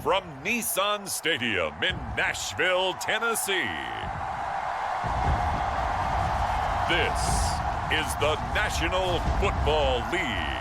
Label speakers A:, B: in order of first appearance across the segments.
A: from Nissan Stadium in Nashville, Tennessee. This is the National Football League.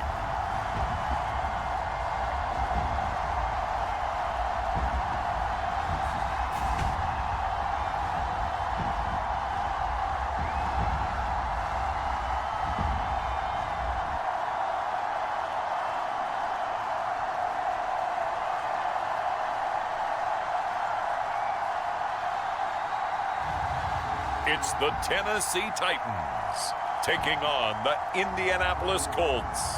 A: It's the Tennessee Titans taking on the Indianapolis Colts.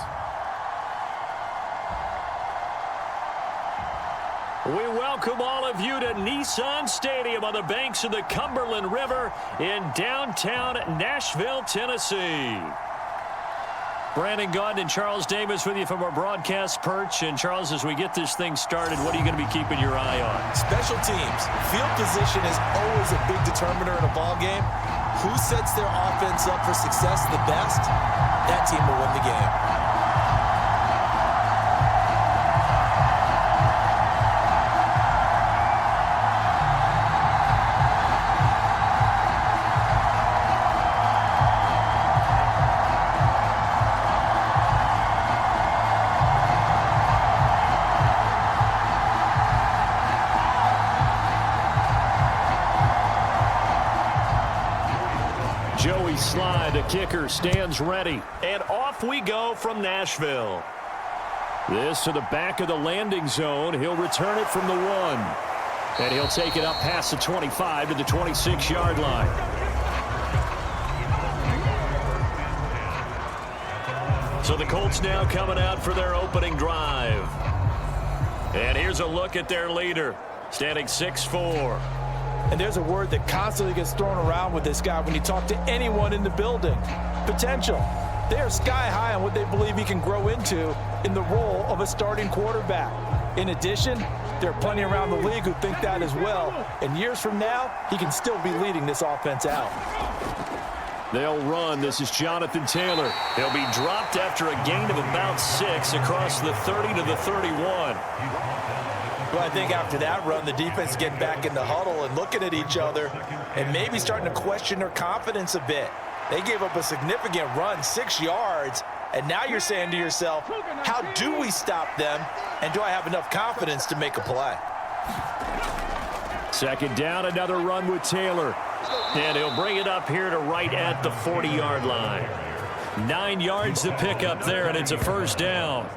B: We welcome all of you to Nissan Stadium on the banks of the Cumberland River in downtown Nashville, Tennessee. Brandon Gaudin and Charles Davis with you from our broadcast perch. And, Charles, as we get this thing started, what are you going to be keeping your eye on?
C: Special teams. Field position is always a big determiner in a ball game. Who sets their offense up for success the best, that team will win the game.
B: Slide, the kicker, stands ready. And off we go from Nashville. This to the back of the landing zone. He'll return it from the 1. And he'll take it up past the 25 to the 26-yard line. So the Colts now coming out for their opening drive. And here's a look at their leader, standing 6'4".
C: And there's a word that constantly gets thrown around with this guy when you talk to anyone in the building. Potential. They are sky high on what they believe he can grow into in the role of a starting quarterback. In addition, there are plenty around the league who think that as well. And years from now, he can still be leading this offense out.
B: They'll run. This is Jonathan Taylor. He'll be dropped after a gain of about 6 across the 30 to the 31.
C: Well, I think after that run, the defense is getting back in the huddle and looking at each other and maybe starting to question their confidence a bit. They gave up a significant run, 6 yards, and now you're saying to yourself, how do we stop them, and do I have enough confidence to make a play?
B: Second down, another run with Taylor. And he'll bring it up here to right at the 40-yard line. 9 yards to pick up there, and it's a first down.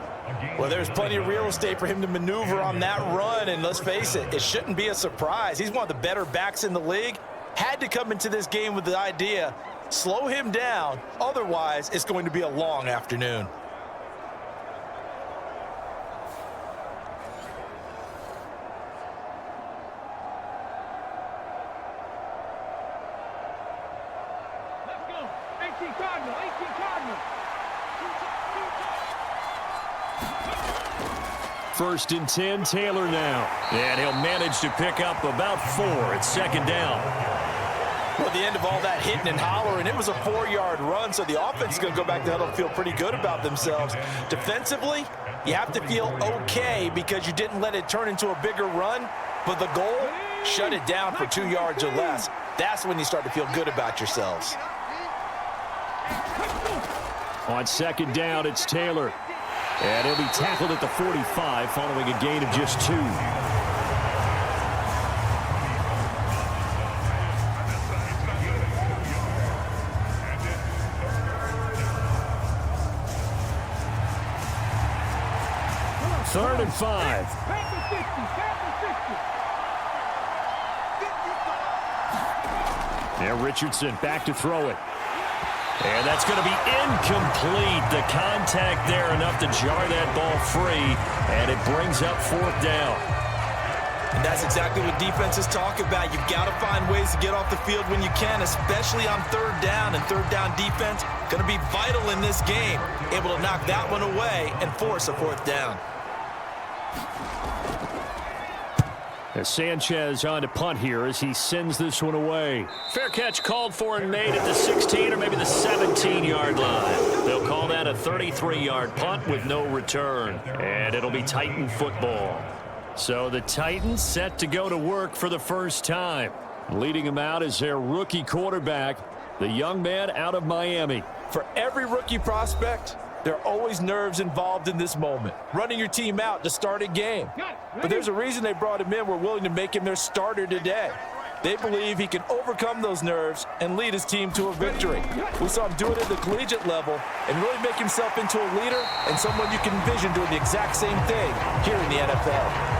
C: Well, there's plenty of real estate for him to maneuver on that run, and let's face it, it shouldn't be a surprise. He's one of the better backs in the league. Had to come into this game with the idea, slow him down, otherwise it's going to be a long afternoon.
D: Let's go. 18 Cardinal, 18 Cardinal.
B: First and 10, Taylor now. And he'll manage to pick up about 4. It's second down.
C: Well, at the end of all that hitting and hollering, it was a 4-yard run, so the offense is going to go back to huddle and feel pretty good about themselves. Defensively, you have to feel okay because you didn't let it turn into a bigger run, but the goal, shut it down for 2 yards or less. That's when you start to feel good about yourselves.
B: On second down, it's Taylor. And he'll be tackled at the 45 following a gain of just 2. Third and 5. There, Richardson back to throw it. And that's going to be incomplete. The contact there enough to jar that ball free, and it brings up 4th down.
C: And that's exactly what defenses talk about. You've got to find ways to get off the field when you can, especially on 3rd down. And 3rd down defense going to be vital in this game. Able to knock that one away and force a 4th down.
B: As Sanchez on to punt here as he sends this one away. Fair catch called for and made at the 16 or maybe the 17-yard line. They'll call that a 33-yard punt with no return. And it'll be Titan football. So the Titans set to go to work for the first time. Leading them out is their rookie quarterback, the young man out of Miami.
C: For every rookie prospect, there are always nerves involved in this moment. Running your team out to start a game. But there's a reason they brought him in. We're willing to make him their starter today. They believe he can overcome those nerves and lead his team to a victory. We saw him do it at the collegiate level and really make himself into a leader and someone you can envision doing the exact same thing here in the NFL.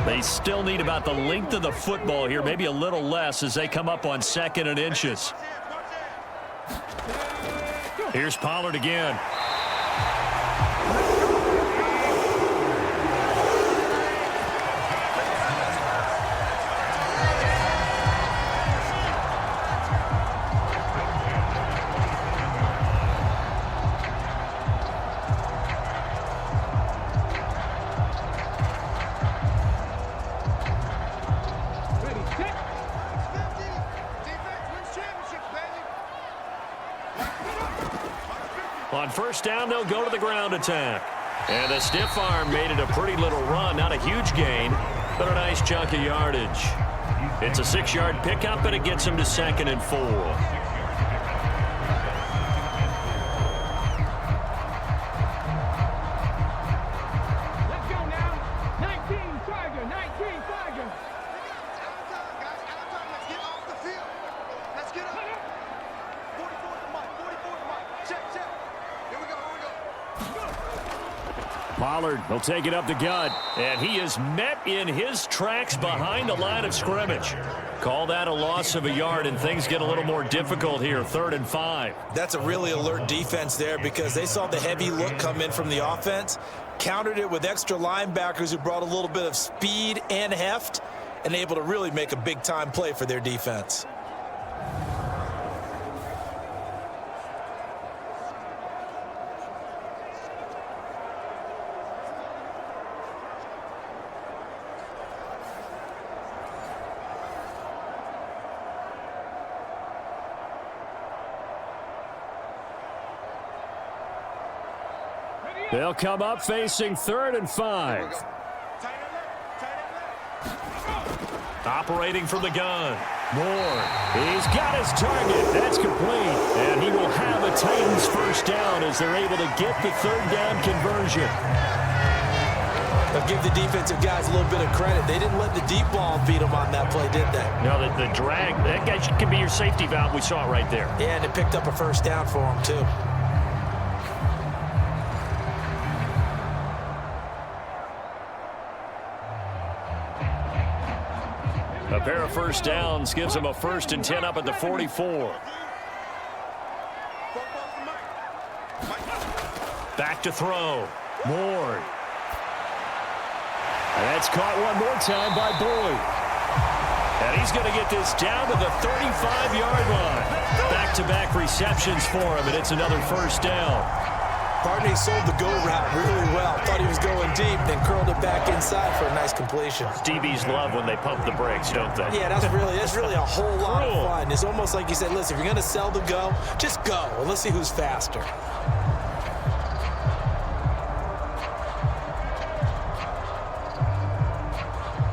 B: They still need about the length of the football here, maybe a little less as they come up on 2nd and inches. Here's Pollard again. On first down, they'll go to the ground attack. And the stiff arm made it a pretty little run. Not a huge gain, but a nice chunk of yardage. It's a 6-yard pickup, and it gets him to 2nd and 4.
D: Let's go now. 19 Tiger, 19 Tiger.
E: Let's get off the field. Let's get up. 44 to the mic, 44 to the mic. Check, check. Here we go,
B: Pollard will take it up the gut, and he is met in his tracks behind the line of scrimmage. Call that a loss of a yard, and things get a little more difficult here, 3rd and 5.
C: That's a really alert defense there because they saw the heavy look come in from the offense, countered it with extra linebackers who brought a little bit of speed and heft, and able to really make a big-time play for their defense.
B: They'll come up facing 3rd and 5. Operating from the gun. Moore. He's got his target. That's complete. And he will have a Titans first down as they're able to get the 3rd down conversion.
C: I'll give the defensive guys a little bit of credit. They didn't let the deep ball beat them on that play, did they?
B: No, the drag, that guy can be your safety valve. We saw it right there.
C: Yeah, and it picked up a first down for them, too.
B: A pair of first downs gives them a 1st and 10 up at the 44. Back to throw. Moore. That's caught one more time by Boyd. And he's going to get this down to the 35-yard line. Back-to-back receptions for him, and it's another first down.
C: Partney sold the go route really well. Thought he was going deep, then curled it back inside for a nice completion.
B: DBs love when they pump the brakes, don't they?
C: Yeah, that's really a whole lot of fun. It's almost like you said, listen, if you're going to sell the go, just go. And let's see who's faster.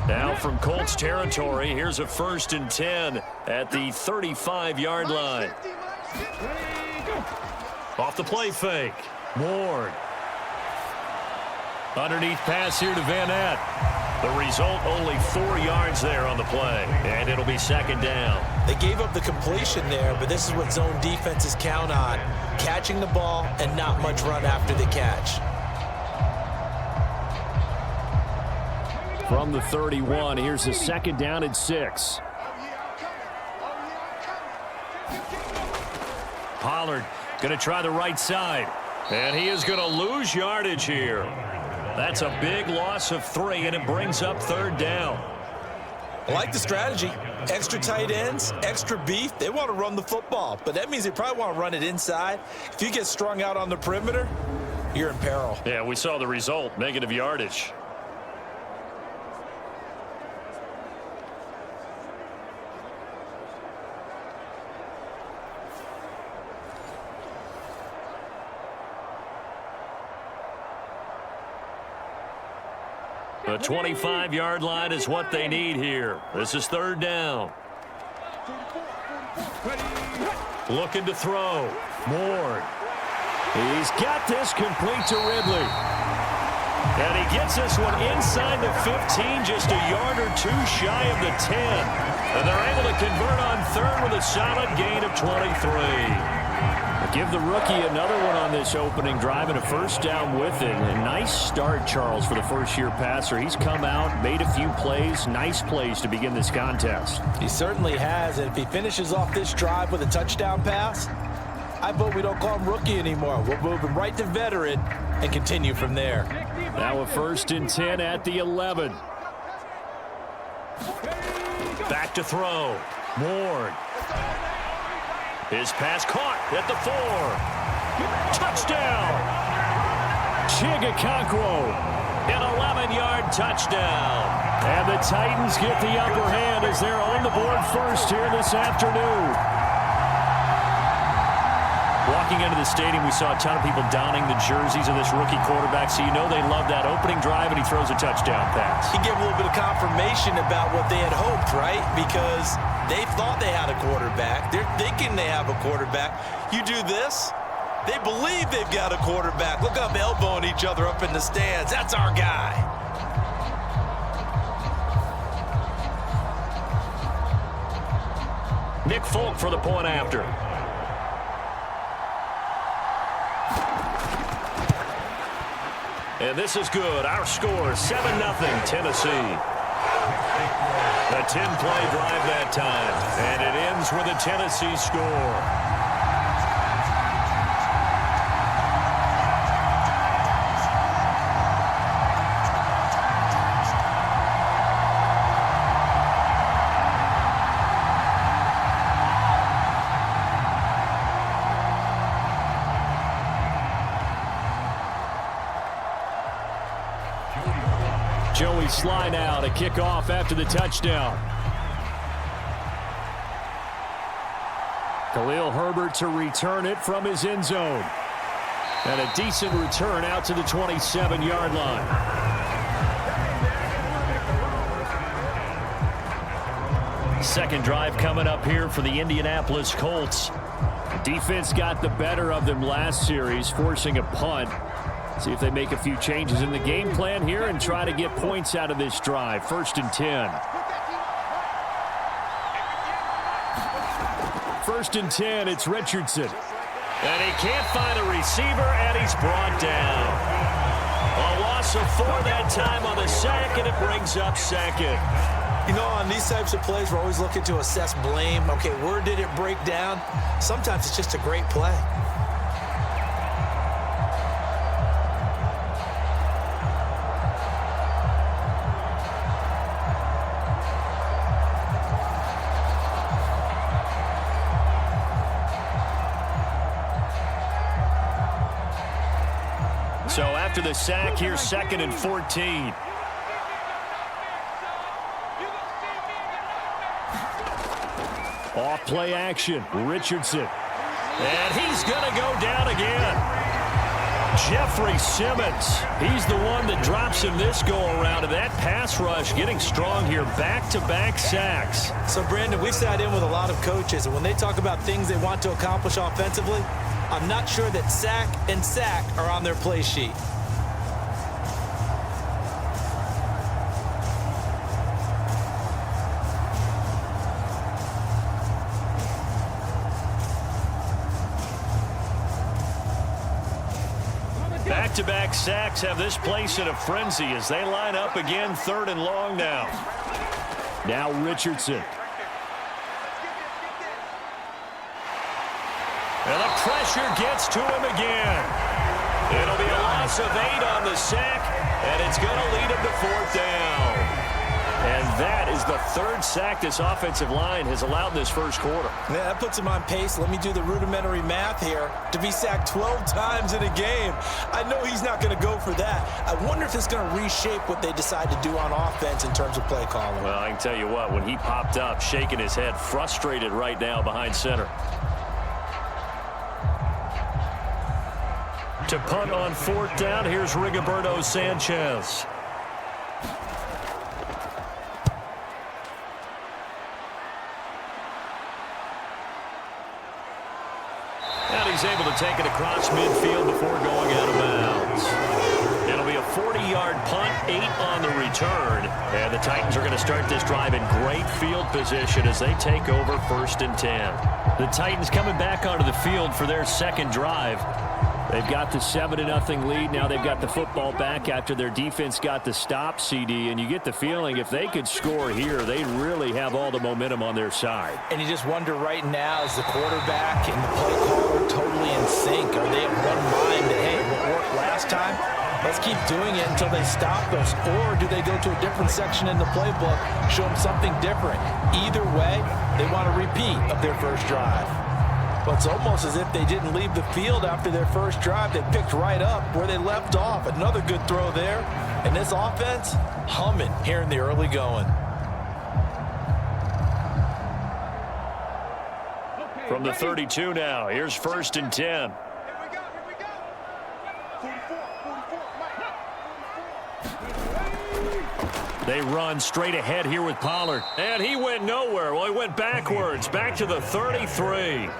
B: Now from Colts territory, here's a 1st and 10 at the 35-yard line. Off the play fake. Ward. Underneath pass here to Van Ness. The result, only 4 yards there on the play, and it'll be 2nd down.
C: They gave up the completion there, but this is what zone defenses count on. Catching the ball and not much run after the catch.
B: From the 31, here's a 2nd down and 6. Pollard going to try the right side, and he is going to lose yardage here. That's a big loss of 3, and it brings up 3rd down.
C: I like the strategy. Extra tight ends, extra beef. They want to run the football, but that means they probably want to run it inside. If you get strung out on the perimeter, you're in peril.
B: Yeah, we saw the result, negative yardage. The 25-yard line is what they need here. This is third down. Looking to throw. Ward. He's got this complete to Ridley. And he gets this one inside the 15, just a yard or two shy of the 10. And they're able to convert on third with a solid gain of 23. Give the rookie another one on this opening drive and a first down with it. A nice start, Charles, for the first-year passer. He's come out, made a few plays, nice plays to begin this contest.
C: He certainly has, and if he finishes off this drive with a touchdown pass, I vote we don't call him rookie anymore. We'll move him right to veteran and continue from there.
B: Now a 1st and 10 at the 11. Back to throw. Ward. His pass caught at the 4. Touchdown! Chigakonkwo, an 11-yard touchdown. And the Titans get the upper hand as they're on the board first here this afternoon. Walking into the stadium, we saw a ton of people donning the jerseys of this rookie quarterback, so you know they love that opening drive, and he throws a touchdown pass.
C: He gave a little bit of confirmation about what they had hoped, right? Because they thought they had a quarterback. They're thinking they have a quarterback. You do this, they believe they've got a quarterback. Look up, elbowing each other up in the stands. That's our guy.
B: Nick Folk for the point after. And this is good. Our score, 7-0 Tennessee. A 10-play drive that time. And it ends with a Tennessee score. Joey Sly now to kick off after the touchdown. Khalil Herbert to return it from his end zone. And a decent return out to the 27-yard line. Second drive coming up here for the Indianapolis Colts. Defense got the better of them last series, forcing a punt. See if they make a few changes in the game plan here and try to get points out of this drive. 1st and 10. 1st and 10, it's Richardson. And he can't find a receiver, and he's brought down. A loss of 4 that time on the sack, and it brings up 2nd.
C: You know, on these types of plays, we're always looking to assess blame. Okay, where did it break down? Sometimes it's just a great play.
B: So after the sack, here's 2nd and 14. Off play action, Richardson. And he's going to go down again. Jeffrey Simmons, he's the one that drops him this go-around. And that pass rush getting strong here, back-to-back sacks.
C: So, Brandon, we've sat in with a lot of coaches, and when they talk about things they want to accomplish offensively, I'm not sure that sack and sack are on their play sheet.
B: Back-to-back sacks have this place in a frenzy as they line up again, 3rd and long now. Now Richardson. And the pressure gets to him again. It'll be a loss of 8 on the sack, and it's going to lead him to 4th down. And that is the 3rd sack this offensive line has allowed this first quarter.
C: Yeah, that puts him on pace. Let me do the rudimentary math here. To be sacked 12 times in a game, I know he's not going to go for that. I wonder if it's going to reshape what they decide to do on offense in terms of play calling.
B: Well, I can tell you what, when he popped up, shaking his head, frustrated right now behind center. To punt on 4th down, here's Rigoberto Sanchez. he's able to take it across midfield before going out of bounds. It'll be a 40-yard punt, 8 on the return. And the Titans are going to start this drive in great field position as they take over 1st and 10. The Titans coming back onto the field for their second drive. They've got the 7-0 lead. Now they've got the football back after their defense got the stop, CD. And you get the feeling if they could score here, they really have all the momentum on their side.
C: And you just wonder right now, is the quarterback and the play caller totally in sync? Are they at one mind that, hey, what worked last time? Let's keep doing it until they stop us. Or do they go to a different section in the playbook, show them something different? Either way, they want a repeat of their first drive. But it's almost as if they didn't leave the field after their first drive. They picked right up where they left off. Another good throw there. And this offense, humming here in the early going.
B: From the 32 now, here's 1st and 10.
E: Here we go, here we go. 44, 44, Mike.
B: They run straight ahead here with Pollard. And he went nowhere. Well, he went backwards, back to the 33.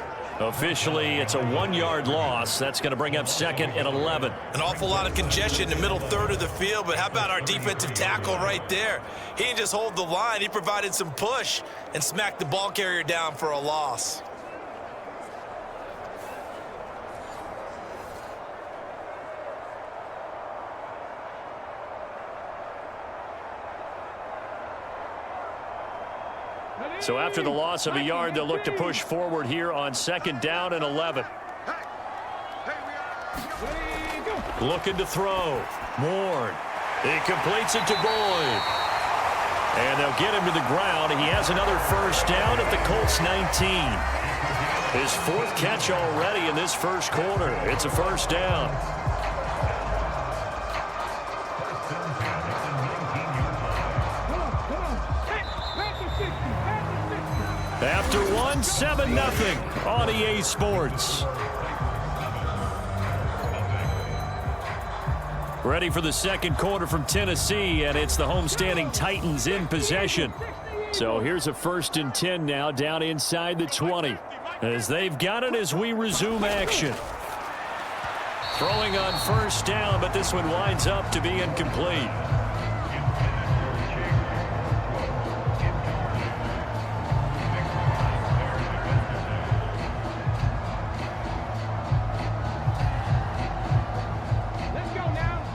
B: Officially, it's a 1-yard loss. That's going to bring up 2nd and 11.
F: An awful lot of congestion in the middle third of the field, but how about our defensive tackle right there? He didn't just hold the line. He provided some push and smacked the ball carrier down for a loss.
B: So after the loss of a yard, they'll look to push forward here on 2nd down and 11. Looking to throw. Moore. He completes it to Boyd. And they'll get him to the ground. He has another 1st down at the Colts 19. His 4th catch already in this first quarter. It's a 1st down. After one, 7-0 on EA Sports. Ready for the second quarter from Tennessee, and it's the homestanding Titans in possession. So here's a 1st and 10 now down inside the 20 as they've got it as we resume action. Throwing on 1st down, but this one winds up to be incomplete.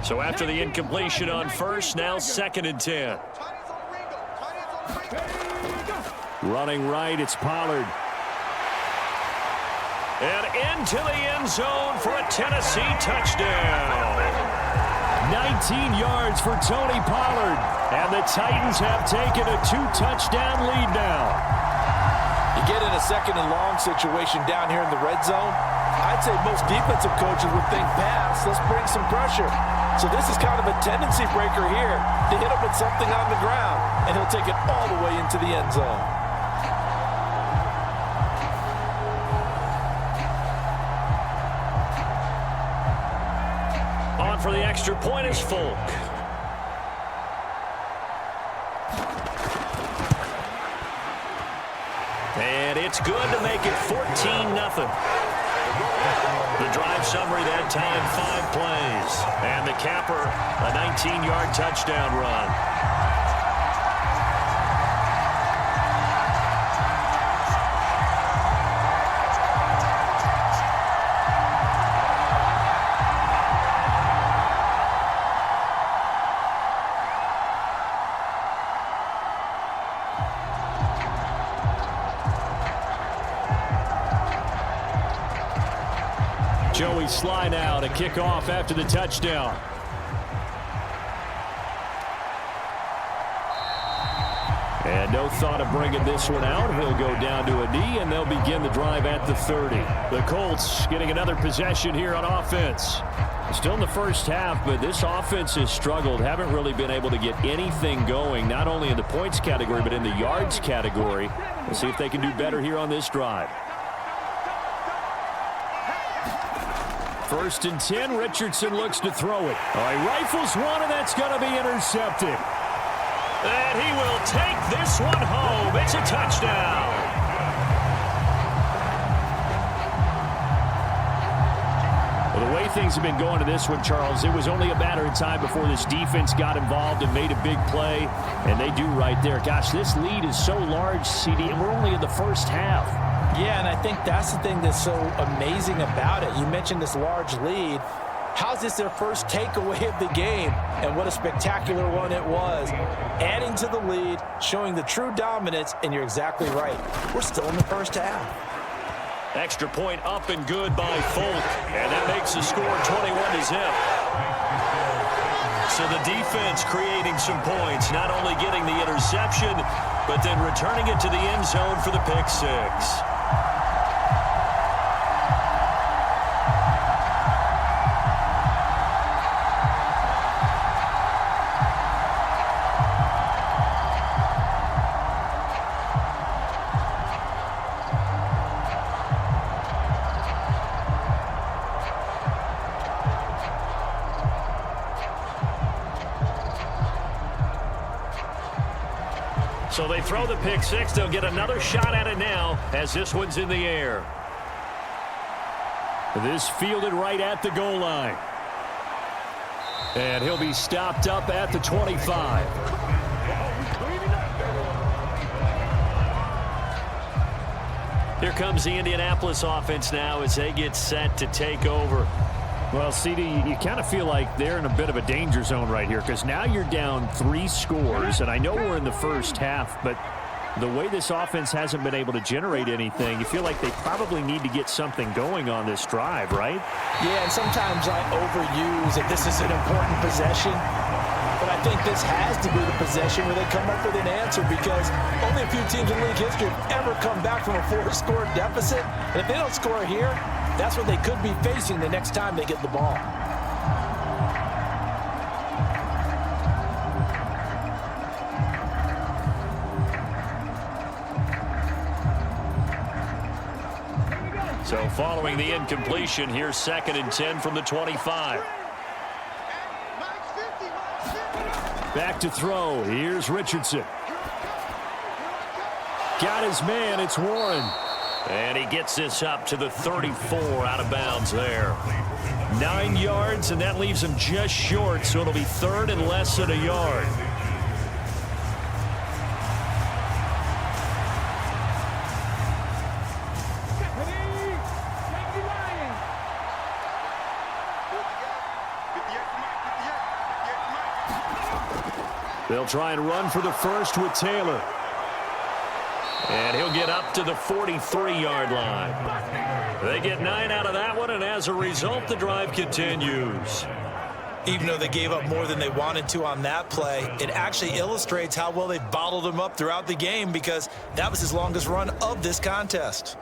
B: So after the incompletion on 1st, now 2nd and 10. Running right, it's Pollard. And into the end zone for a Tennessee touchdown. 19 yards for Tony Pollard. And the Titans have taken a 2-touchdown lead now.
C: You get in a 2nd and long situation down here in the red zone, I'd say most defensive coaches would think pass. Let's bring some pressure. So this is kind of a tendency breaker here to hit him with something on the ground, and he'll take it all the way into the end zone.
B: On for the extra point is Folk. And it's good to make it 14-0. The drive summary that time, 5 plays. And the capper, a 19-yard touchdown run. Joey Sly now to kick off after the touchdown. And no thought of bringing this one out. He'll go down to a knee, and they'll begin the drive at the 30. The Colts getting another possession here on offense. Still in the first half, but this offense has struggled. Haven't really been able to get anything going, not only in the points category, but in the yards category. We'll see if they can do better here on this drive. 1st and 10, Richardson looks to throw it. All right, rifles one, and that's going to be intercepted. And he will take this one home. It's a touchdown. way things have been going to this one, Charles, it was only a matter of time before this defense got involved and made a big play, and they do right there. Gosh, this lead is so large, CD, and we're only in the first half.
C: Yeah, and I think that's the thing that's so amazing about it. You mentioned this large lead. How's this their first takeaway of the game? And what a spectacular one it was. Adding to the lead, showing the true dominance, and you're exactly right. We're still in the first half.
B: Extra point up and good by Folk, and that makes the score 21-0. So the defense creating some points, not only getting the interception, but then returning it to the end zone for the pick six. So they throw the pick six. They'll get another shot at it now as this one's in the air. This fielded right at the goal line. And he'll be stopped up at the 25. Here comes the Indianapolis offense now as they get set to take over. Well, CD, you kind of feel like they're in a bit of a danger zone right here because now you're down 3 scores, and I know we're in the first half, but the way this offense hasn't been able to generate anything, you feel like they probably need to get something going on this drive, right?
C: Yeah, and sometimes I overuse that this is an important possession, but I think this has to be the possession where they come up with an answer because only a few teams in league history have ever come back from a 4-score deficit, and if they don't score here, that's what they could be facing the next time they get the ball.
B: So following the incompletion, here's 2nd and 10 from the 25. Back to throw. Here's Richardson. Got his man. It's Warren. And he gets this up to the 34 out of bounds there. 9 yards, and that leaves him just short, so it'll be 3rd and less than a yard. They'll try and run for the first with Taylor. And he'll get up to the 43-yard line. They get 9 out of that one, and as a result, the drive continues.
F: Even though they gave up more than they wanted to on that play, it actually illustrates how well they bottled him up throughout the game because that was his longest run of this contest.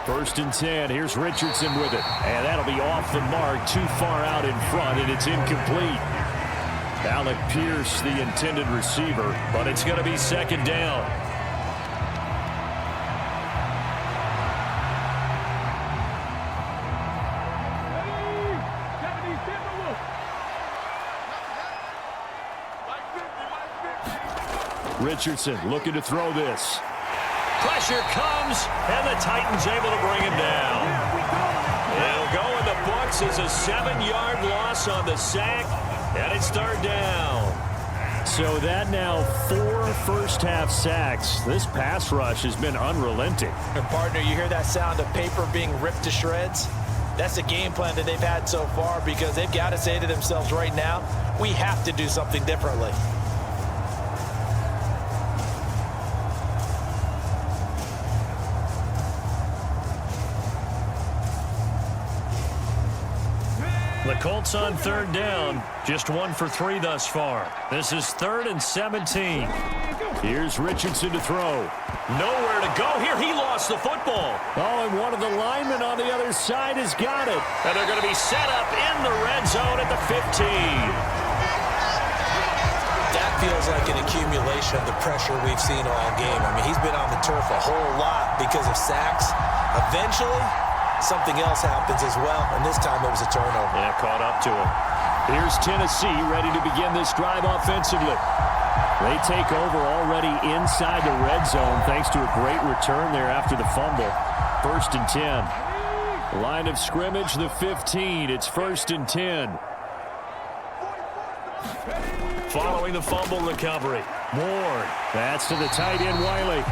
B: First and 10. Here's Richardson with it. And that'll be off the mark, too far out in front, and it's incomplete. Alec Pierce, the intended receiver, but it's going to be 2nd down. Richardson looking to throw this. Pressure comes, and the Titans able to bring him down. It'll go in the books as a 7-yard loss on the sack, and it's 3rd down. So that now 4 first-half sacks. This pass rush has been unrelenting.
C: And partner, you hear that sound of paper being ripped to shreds? That's the game plan that they've had so far because they've got to say to themselves right now, we have to do something differently.
B: The Colts on 3rd down, just 1 for 3 thus far. This is 3rd and 17. Here's Richardson to throw. Nowhere to go here. He lost the football. Oh, and one of the linemen on the other side has got it. And they're going to be set up in the red zone at the 15.
C: Dak
F: feels like an accumulation of the pressure we've seen all game. I mean, he's been on the turf a whole lot because of sacks. Eventually, something else happens as well, and this time it was a turnover.
B: Yeah, caught up to him. Here's Tennessee ready to begin this drive offensively. They take over already inside the red zone thanks to a great return there after the fumble. 1st and 10. Line of scrimmage, the 15. It's 1st and 10. Following the fumble recovery, Ward. That's to the tight end, Wiley.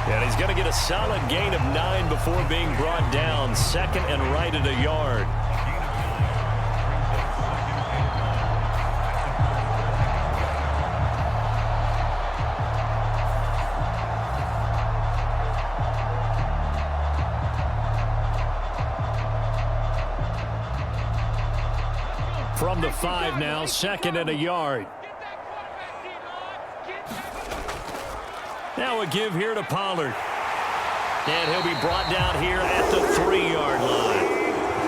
B: And he's going to get a solid gain of 9 before being brought down. 2nd and right at a yard. From the 5 now, 2nd and a yard. Now a give here to Pollard. And he'll be brought down here at the 3-yard line.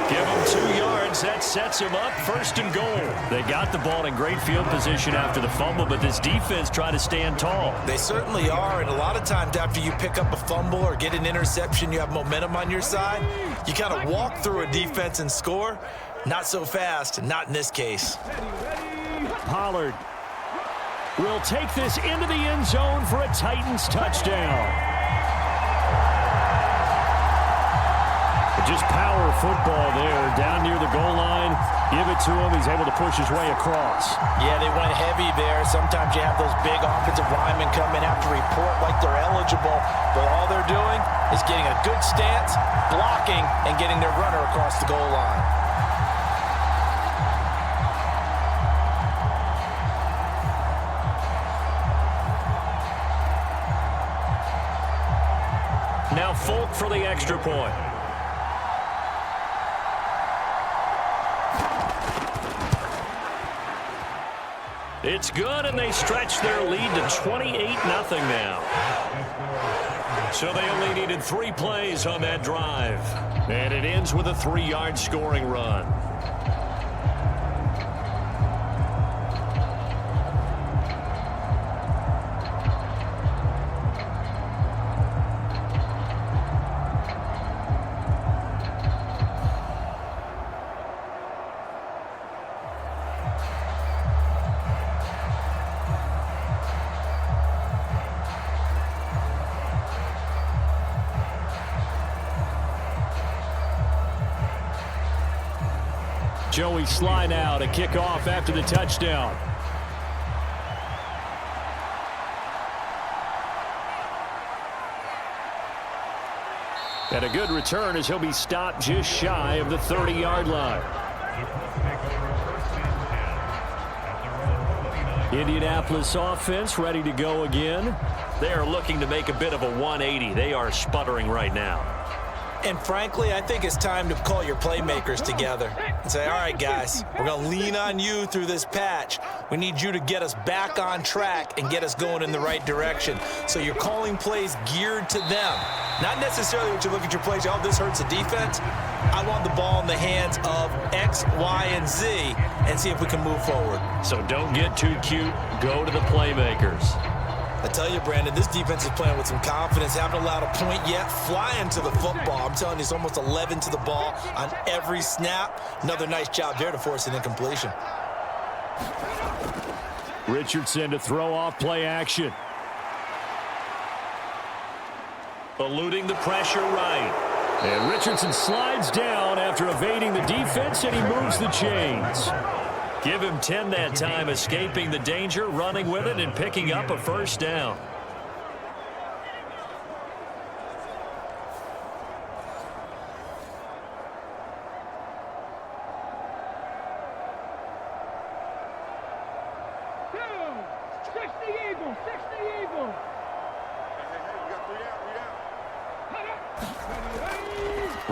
B: Give him 2 yards. That sets him up 1st and goal. They got the ball in great field position after the fumble, but this defense tried to stand tall.
F: They certainly are, and a lot of times after you pick up a fumble or get an interception, you have momentum on your side. You kind of walk through a defense and score. Not so fast, not in this case.
B: Pollard will take this into the end zone for a Titans touchdown. Just power football there, down near the goal line. Give it to him. He's able to push his way across.
C: Yeah, they went heavy there. Sometimes you have those big offensive linemen come in, have to report like they're eligible, but all they're doing is getting a good stance, blocking, and getting their runner across the goal line.
B: Now Folk for the extra point. It's good, and they stretch their lead to 28-0 now. So they only needed 3 plays on that drive. And it ends with a 3-yard scoring run. Joey slide out, a kickoff after the touchdown. And a good return as he'll be stopped just shy of the 30-yard line. Indianapolis offense ready to go again. They are looking to make a bit of a 180. They are sputtering right now.
F: And frankly, I think it's time to call your playmakers together and say, all right, guys, we're going to lean on you through this patch. We need you to get us back on track and get us going in the right direction. So you're calling plays geared to them. Not necessarily what you look at your plays, oh, this hurts the defense. I want the ball in the hands of X, Y, and Z and see if we can move forward.
B: So don't get too cute. Go to the playmakers.
F: I tell you, Brandon, this defense is playing with some confidence. Haven't allowed a point yet. Flying to the football. I'm telling you, it's almost 11 to the ball on every snap. Another nice job there to force an incompletion.
B: Richardson to throw off play action. Eluding the pressure right. And Richardson slides down after evading the defense, and he moves the chains. Give him 10 that time, escaping the danger, running with it, and picking up a 1st down.
D: Six the Eagle.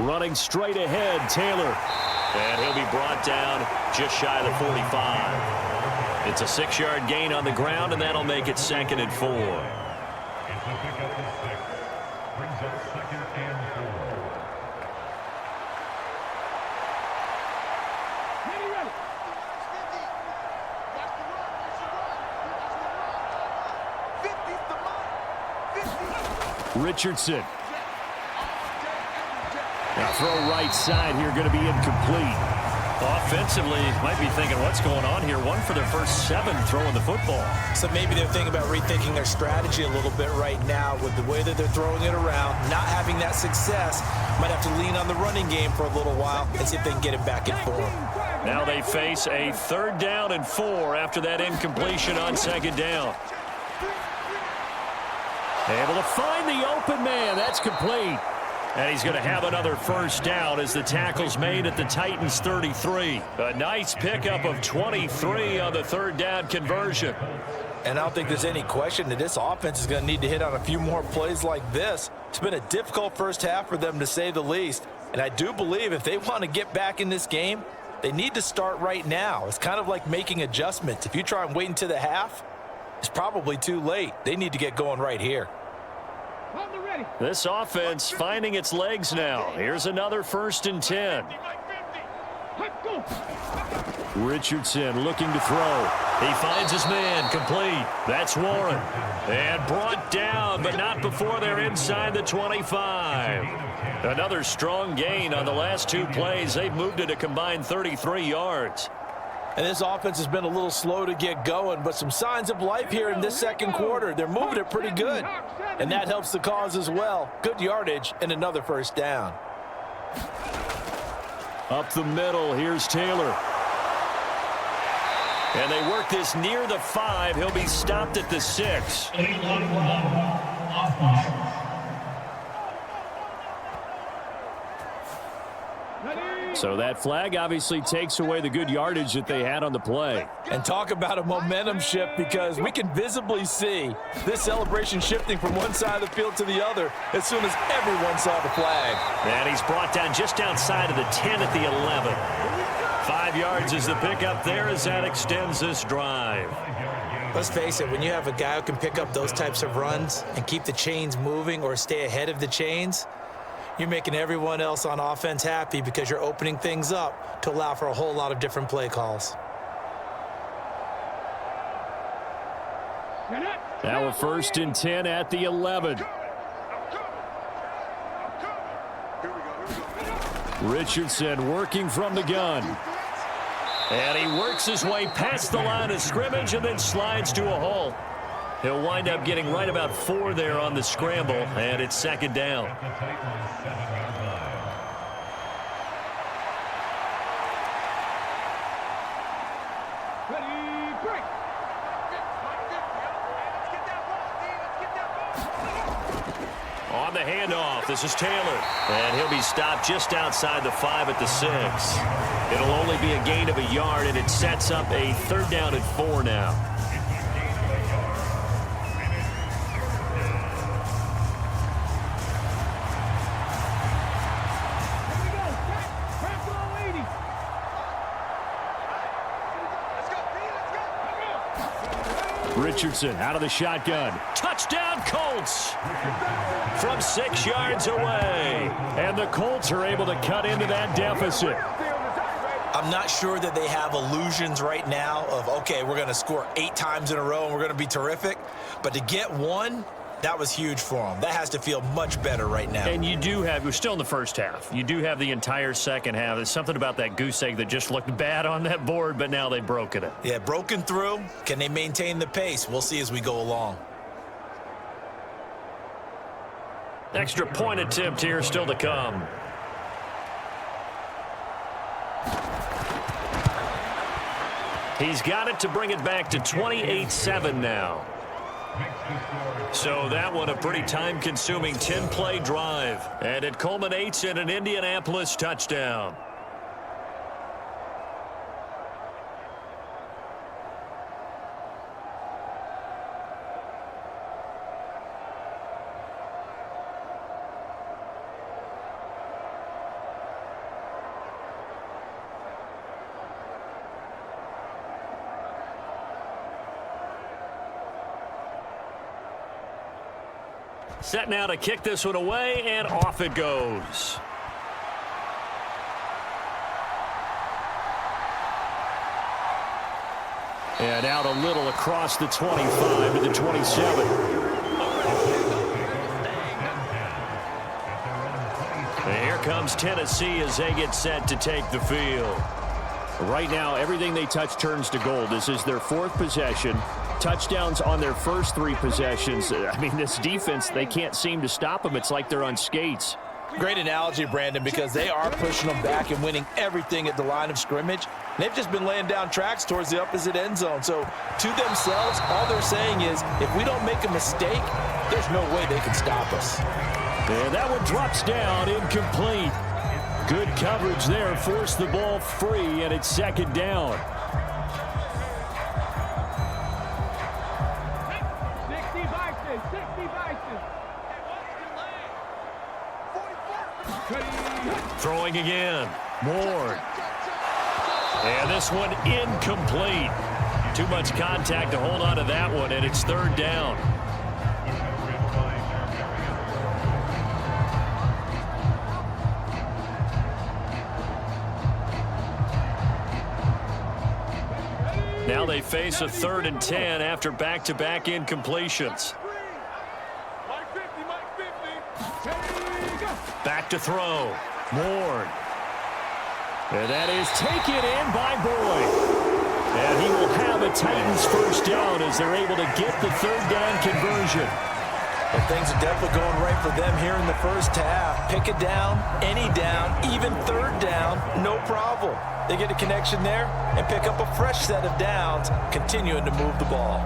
B: Running straight ahead, Taylor. And he'll be brought down just shy of the 45. It's a 6-yard gain on the ground, and that'll make it 2nd and 4.
G: Brings up 2nd and 4.
B: Richardson. Now throw right side here, going to be incomplete. Offensively, might be thinking, what's going on here? 1 for their first 7 throwing the football.
F: So maybe they're thinking about rethinking their strategy a little bit right now with the way that they're throwing it around, not having that success. Might have to lean on the running game for a little while and see if they can get it back in form.
B: Now they face a 3rd down and 4 after that incompletion on 2nd down. Able to find the open man. That's complete. And he's going to have another first down as the tackle's made at the Titans' 33. A nice pickup of 23 on the 3rd down conversion.
F: And I don't think there's any question that this offense is going to need to hit on a few more plays like this. It's been a difficult first half for them, to say the least. And I do believe if they want to get back in this game, they need to start right now. It's kind of like making adjustments. If you try and wait until the half, it's probably too late. They need to get going right here.
B: This offense finding its legs now. Here's another 1st and 10. Richardson looking to throw. He finds his man, complete. That's Warren. And brought down, but not before they're inside the 25. Another strong gain on the last 2 plays. They've moved it a combined 33 yards.
C: And this offense has been a little slow to get going, but some signs of life here in this 2nd quarter. They're moving it pretty good, and that helps the cause as well. Good yardage and another first down.
B: Up the middle, here's Taylor. And they work this near the 5. He'll be stopped at the 6. So that flag obviously takes away the good yardage that they had on the play.
C: And talk about a momentum shift, because we can visibly see this celebration shifting from one side of the field to the other as soon as everyone saw the flag.
B: And he's brought down just outside of the 10 at the 11. 5 yards is the pickup there as that extends this drive.
F: Let's face it, when you have a guy who can pick up those types of runs and keep the chains moving or stay ahead of the chains, you're making everyone else on offense happy, because you're opening things up to allow for a whole lot of different play calls.
B: Now a 1st and 10 at the 11. Richardson working from the gun. And he works his way past the line of scrimmage and then slides to a halt. He'll wind up getting right about 4 there on the scramble, and it's 2nd down. On the handoff, this is Taylor. And he'll be stopped just outside the 5 at the 6. It'll only be a gain of a yard, and it sets up a 3rd down and 4 now. Richardson out of the shotgun. Touchdown, Colts! From 6 yards away. And the Colts are able to cut into that deficit.
F: I'm not sure that they have illusions right now of, okay, we're going to score 8 times in a row and we're going to be terrific. But to get 1, that was huge for them. That has to feel much better right now.
B: And you do have, we're still in the first half. You do have the entire second half. There's something about that goose egg that just looked bad on that board, but now they've broken it.
F: Yeah, broken through. Can they maintain the pace? We'll see as we go along.
B: Extra point attempt here still to come. He's got it to bring it back to 28-7 now. So that one a pretty time-consuming 10-play drive. And it culminates in an Indianapolis touchdown. Set now to kick this one away, and off it goes. And out a little across the 25 to the 27. comes Tennessee as they get set to take the field.
H: Right now, everything they touch turns to gold. This is their 4th possession. Touchdowns on their first 3 possessions. I mean, this defense, they can't seem to stop them. It's like they're on skates.
C: Great analogy, Brandon, because they are pushing them back and winning everything at the line of scrimmage. They've just been laying down tracks towards the opposite end zone. So to themselves, all they're saying is, if we don't make a mistake, there's no way they can stop us.
B: And that one drops down, incomplete. Good coverage there, forced the ball free, and it's 2nd down.
D: 60 Bison, 60 Bison.
B: Throwing again. Ward. And this one incomplete. Too much contact to hold on to that one, and it's 3rd down. Now they face a 3rd and 10 after back-to-back incompletions. Back to throw. Ward. And that is taken in by Boyd. And he will have a Titans first down as they're able to get the 3rd down conversion.
C: Well, things are definitely going right for them here in the first half. Pick a down, any down, even 3rd down, no problem. They get a connection there and pick up a fresh set of downs, continuing to move the ball.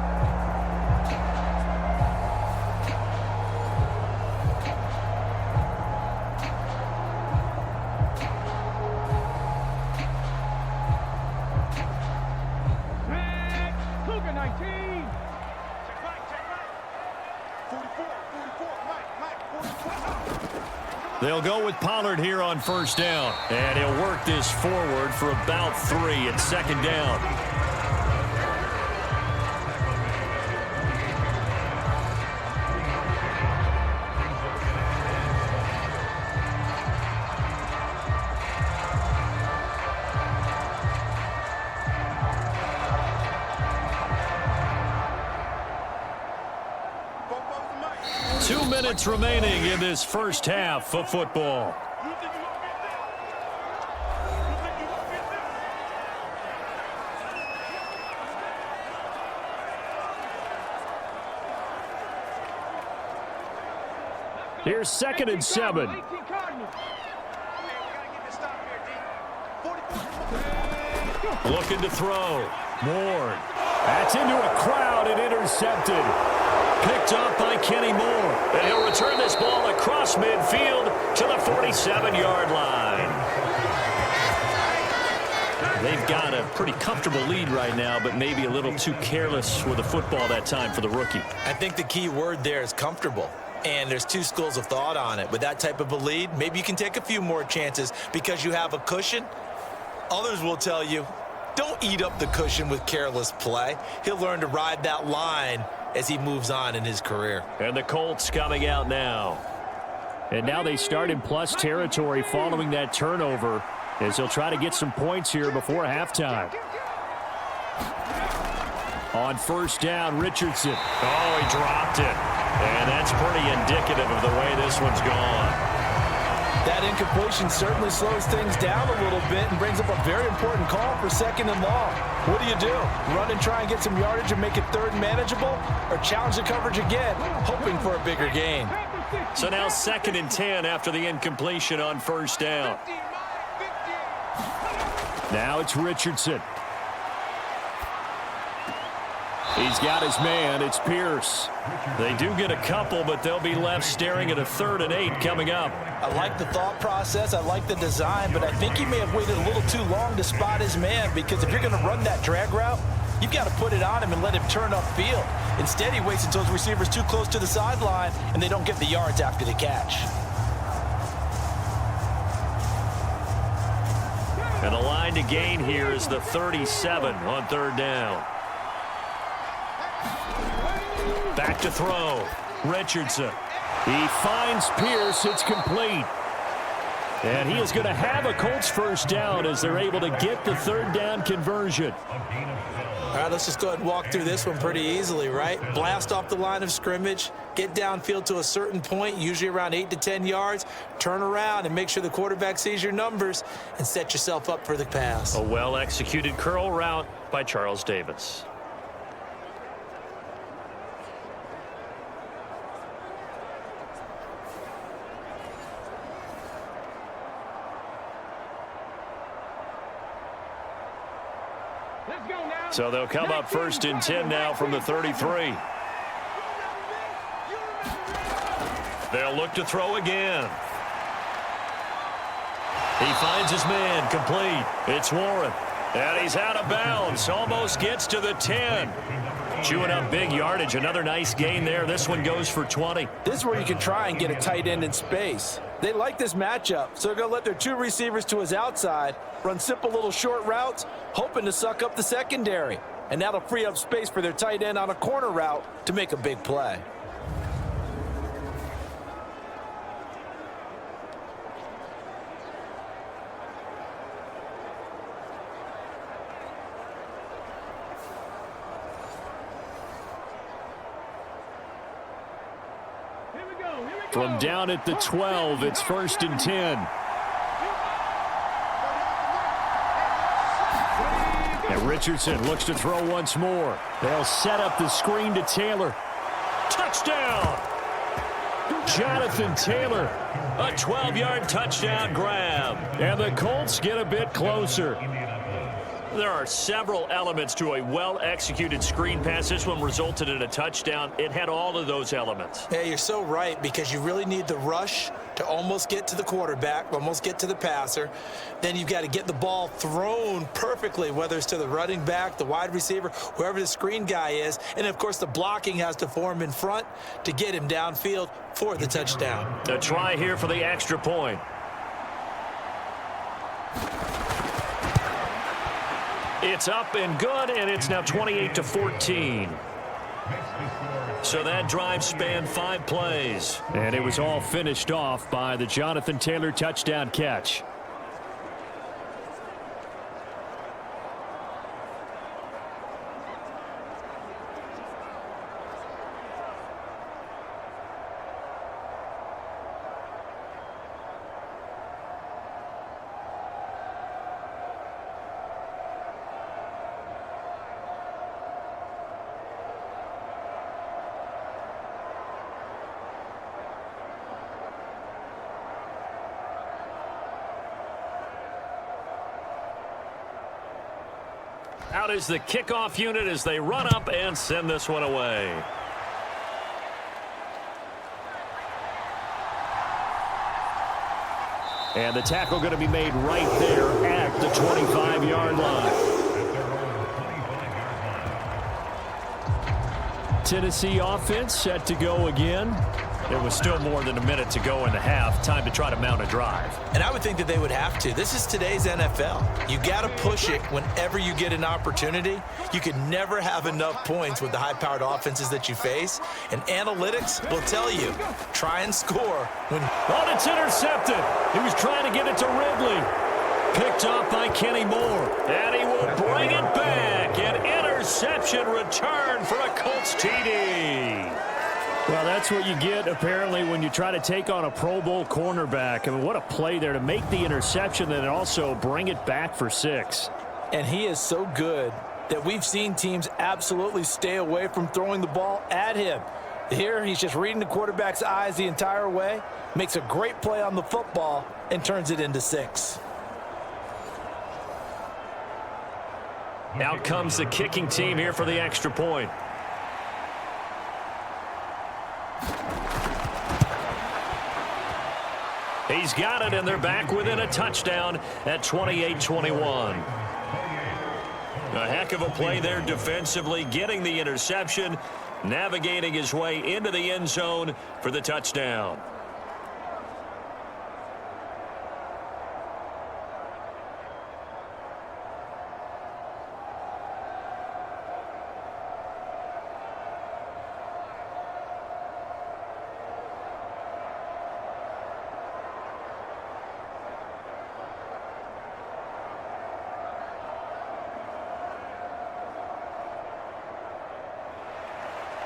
D: Cougar 19.
B: They'll go with Pollard here on first down. And he'll work this forward for about 3 at 2nd down. Minutes remaining in this first half of football. Here's 2nd and 7. Looking to throw. Ward. That's into a crowd and intercepted. Picked off by Kenny Moore. And he'll return this ball across midfield to the 47-yard line. They've got a pretty comfortable lead right now, but maybe a little too careless with the football that time for the rookie.
F: I think the key word there is comfortable. And there's 2 schools of thought on it. With that type of a lead, maybe you can take a few more chances because you have a cushion. Others will tell you, don't eat up the cushion with careless play. He'll learn to ride that line as he moves on in his career.
B: And the Colts coming out now. And now they start in plus territory following that turnover as they'll try to get some points here before halftime. On first down, Richardson. Oh, he dropped it. And that's pretty indicative of the way this one's gone.
C: That incompletion certainly slows things down a little bit and brings up a very important call for 2nd and long. What do? Run and try and get some yardage and make it 3rd and manageable, or challenge the coverage again, hoping for a bigger gain?
B: So now 2nd and 10 after the incompletion on first down. Now it's Richardson. He's got his man. It's Pierce. They do get a couple, but they'll be left staring at a 3rd and 8 coming up.
C: I like the thought process. I like the design, but I think he may have waited a little too long to spot his man, because if you're going to run that drag route, you've got to put it on him and let him turn upfield. Instead, he waits until his receiver's too close to the sideline, and they don't get the yards after the catch.
B: And the line to gain here is the 37 on 3rd down. Back to throw. Richardson. He finds Pierce. It's complete. And he is going to have a Colts first down as they're able to get the third down conversion.
F: All right, let's just go ahead and walk through this one pretty easily, right? Blast off the line of scrimmage, get downfield to a certain point, usually around 8 to 10 yards, turn around and make sure the quarterback sees your numbers and set yourself up for the pass.
B: A well-executed curl route by Charles Davis.
D: Let's go now.
B: So they'll come up first and 10 now from the 33. They'll look to throw again. He finds his man, complete. It's Warren. And he's out of bounds. Almost gets to the 10. Chewing up big yardage. Another nice gain there. This one goes for 20.
C: This is where you can try and get a tight end in space. They like this matchup, so they're going to let their two receivers to his outside run simple little short routes, hoping to suck up the secondary. And that'll free up space for their tight end on a corner route to make a big play.
B: From down at the 12, it's first and 10. And Richardson looks to throw once more. They'll set up the screen to Taylor. Touchdown! Jonathan Taylor, a 12-yard touchdown grab. And the Colts get a bit closer. There are several elements to a well-executed screen pass. This one resulted in a touchdown. It had all of those elements.
F: Yeah, you're so right, because you really need the rush to almost get to the quarterback, almost get to the passer. Then you've got to get the ball thrown perfectly, whether it's to the running back, the wide receiver, whoever the screen guy is. And, of course, the blocking has to form in front to get him downfield for the touchdown.
B: A try here for the extra point. It's up and good, and it's now 28-14. So that drive spanned 5 plays. And it was all finished off by the Jonathan Taylor touchdown catch. Out is the kickoff unit as they run up and send this one away. And the tackle going to be made right there at the 25-yard line. Tennessee offense set to go again. There was still more than a minute to go in the half. Time to try to mount a drive.
F: And I would think that they would have to. This is today's NFL. You got to push it whenever you get an opportunity. You can never have enough points with the high-powered offenses that you face. And analytics will tell you, try and score when...
B: Oh, it's intercepted. He was trying to get it to Ridley. Picked off by Kenny Moore. And he will bring it back. An interception return for a Colts TD. Well, that's what you get, apparently, when you try to take on a Pro Bowl cornerback. I mean, what a play there to make the interception and also bring it back for 6.
C: And he is so good that we've seen teams absolutely stay away from throwing the ball at him. Here, he's just reading the quarterback's eyes the entire way, makes a great play on the football, and turns it into 6.
B: Out comes the kicking team here for the extra point. He's got it, and they're back within a touchdown at 28-21. A heck of a play there defensively, getting the interception, navigating his way into the end zone for the touchdown.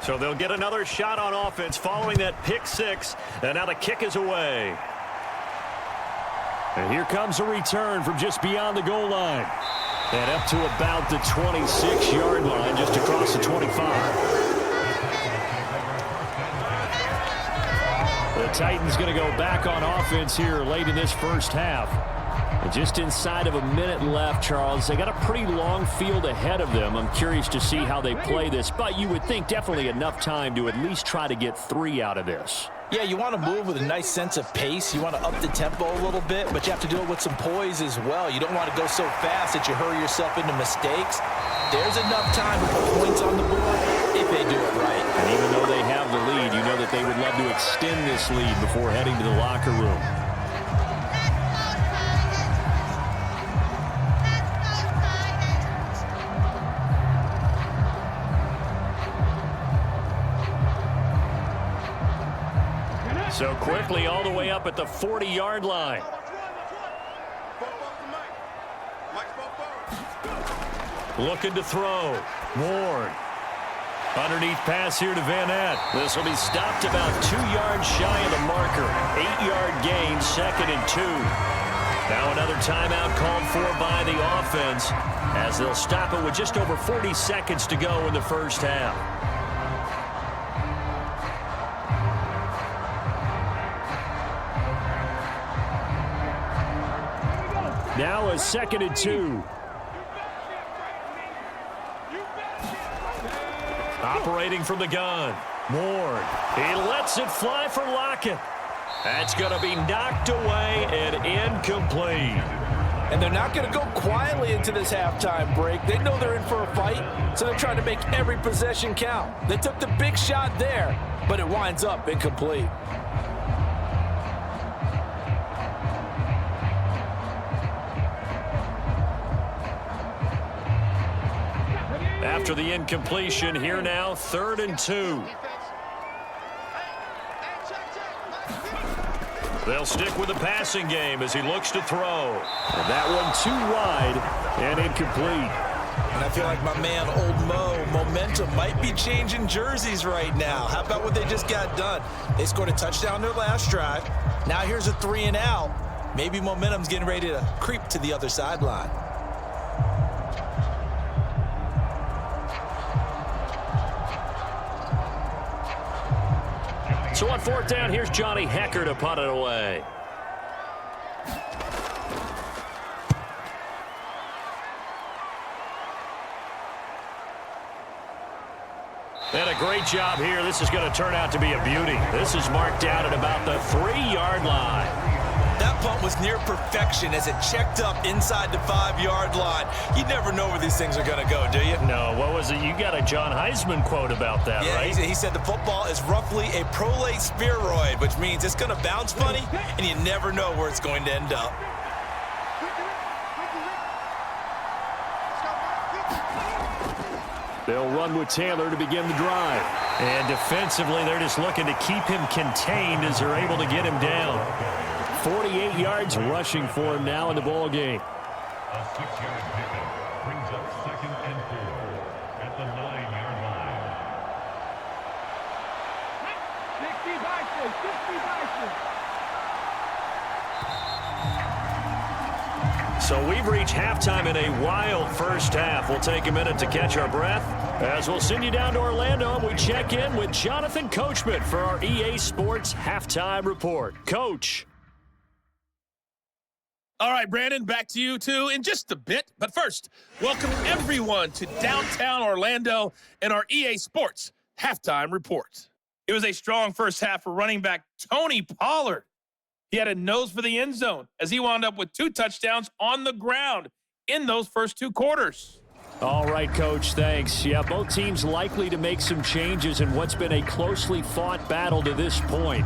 B: So they'll get another shot on offense following that pick six. And now the kick is away. And here comes a return from just beyond the goal line. And up to about the 26-yard line, just across the 25. The Titans going to go back on offense here late in this first half. And just inside of a minute left, Charles. They got a pretty long field ahead of them. I'm curious to see how they play this, but you would think definitely enough time to at least try to get 3 out of this.
C: Yeah, you want to move with a nice sense of pace. You want to up the tempo a little bit, but you have to do it with some poise as well. You don't want to go so fast that you hurry yourself into mistakes. There's enough time to put points on the board if they do it right.
B: And even though they have the lead, you know that they would love to extend this lead before heading to the locker room. So quickly all the way up at the 40-yard line. Looking to throw. Ward. Underneath pass here to Van Ness. This will be stopped about 2 yards shy of the marker. 8-yard gain, 2nd and 2. Now another timeout called for by the offense as they'll stop it with just over 40 seconds to go in the first half. Now a 2nd and 2. Operating from the gun. Ward. He lets it fly for Lockett. That's going to be knocked away and incomplete.
C: And they're not going to go quietly into this halftime break. They know they're in for a fight, so they're trying to make every possession count. They took the big shot there, but it winds up incomplete.
B: After the incompletion, here now, 3rd and 2. They'll stick with the passing game as he looks to throw. And that one too wide and incomplete.
F: And I feel like my man, Old Mo, momentum might be changing jerseys right now. How about what they just got done? They scored a touchdown their last drive. Now here's a 3 and out. Maybe momentum's getting ready to creep to the other sideline.
B: So on 4th down, here's Johnny Hecker to punt it away. And a great job here. This is going to turn out to be a beauty. This is marked out at about the 3-yard line.
F: That punt was near perfection as it checked up inside the 5-yard line. You never know where these things are going to go, do you?
B: No, what was it? You got a John Heisman quote about that,
F: yeah,
B: right?
F: He said the football is roughly a prolate spheroid, which means it's going to bounce funny, and you never know where it's going to end up.
B: They'll run with Taylor to begin the drive. And defensively, they're just looking to keep him contained as they're able to get him down. 48 yards rushing for him now in the ball game.
G: A 6-yard pickup brings up 2nd and 4 at the 9-yard line.
D: 60
B: So we've reached halftime in a wild first half. We'll take a minute to catch our breath as we'll send you down to Orlando and we check in with Jonathan Coachman for our EA Sports Halftime Report. Coach.
I: All right, Brandon, back to you, too, in just a bit. But first, welcome everyone to downtown Orlando and our EA Sports Halftime Report. It was a strong first half for running back Tony Pollard. He had a nose for the end zone as he wound up with 2 touchdowns on the ground in those first 2 quarters.
B: All right, Coach, thanks. Yeah, both teams likely to make some changes in what's been a closely fought battle to this point.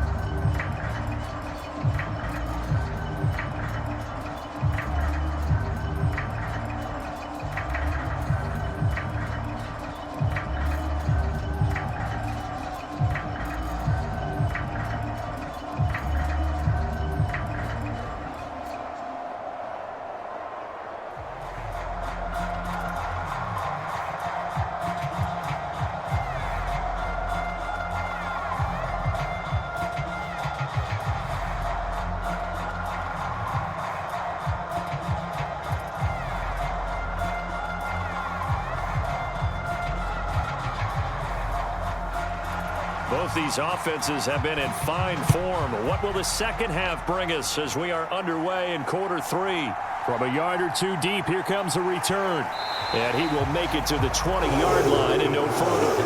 B: Both these offenses have been in fine form. What will the second half bring us as we are underway in quarter 3? From a yard or two deep, here comes a return. And he will make it to the 20-yard line and no further.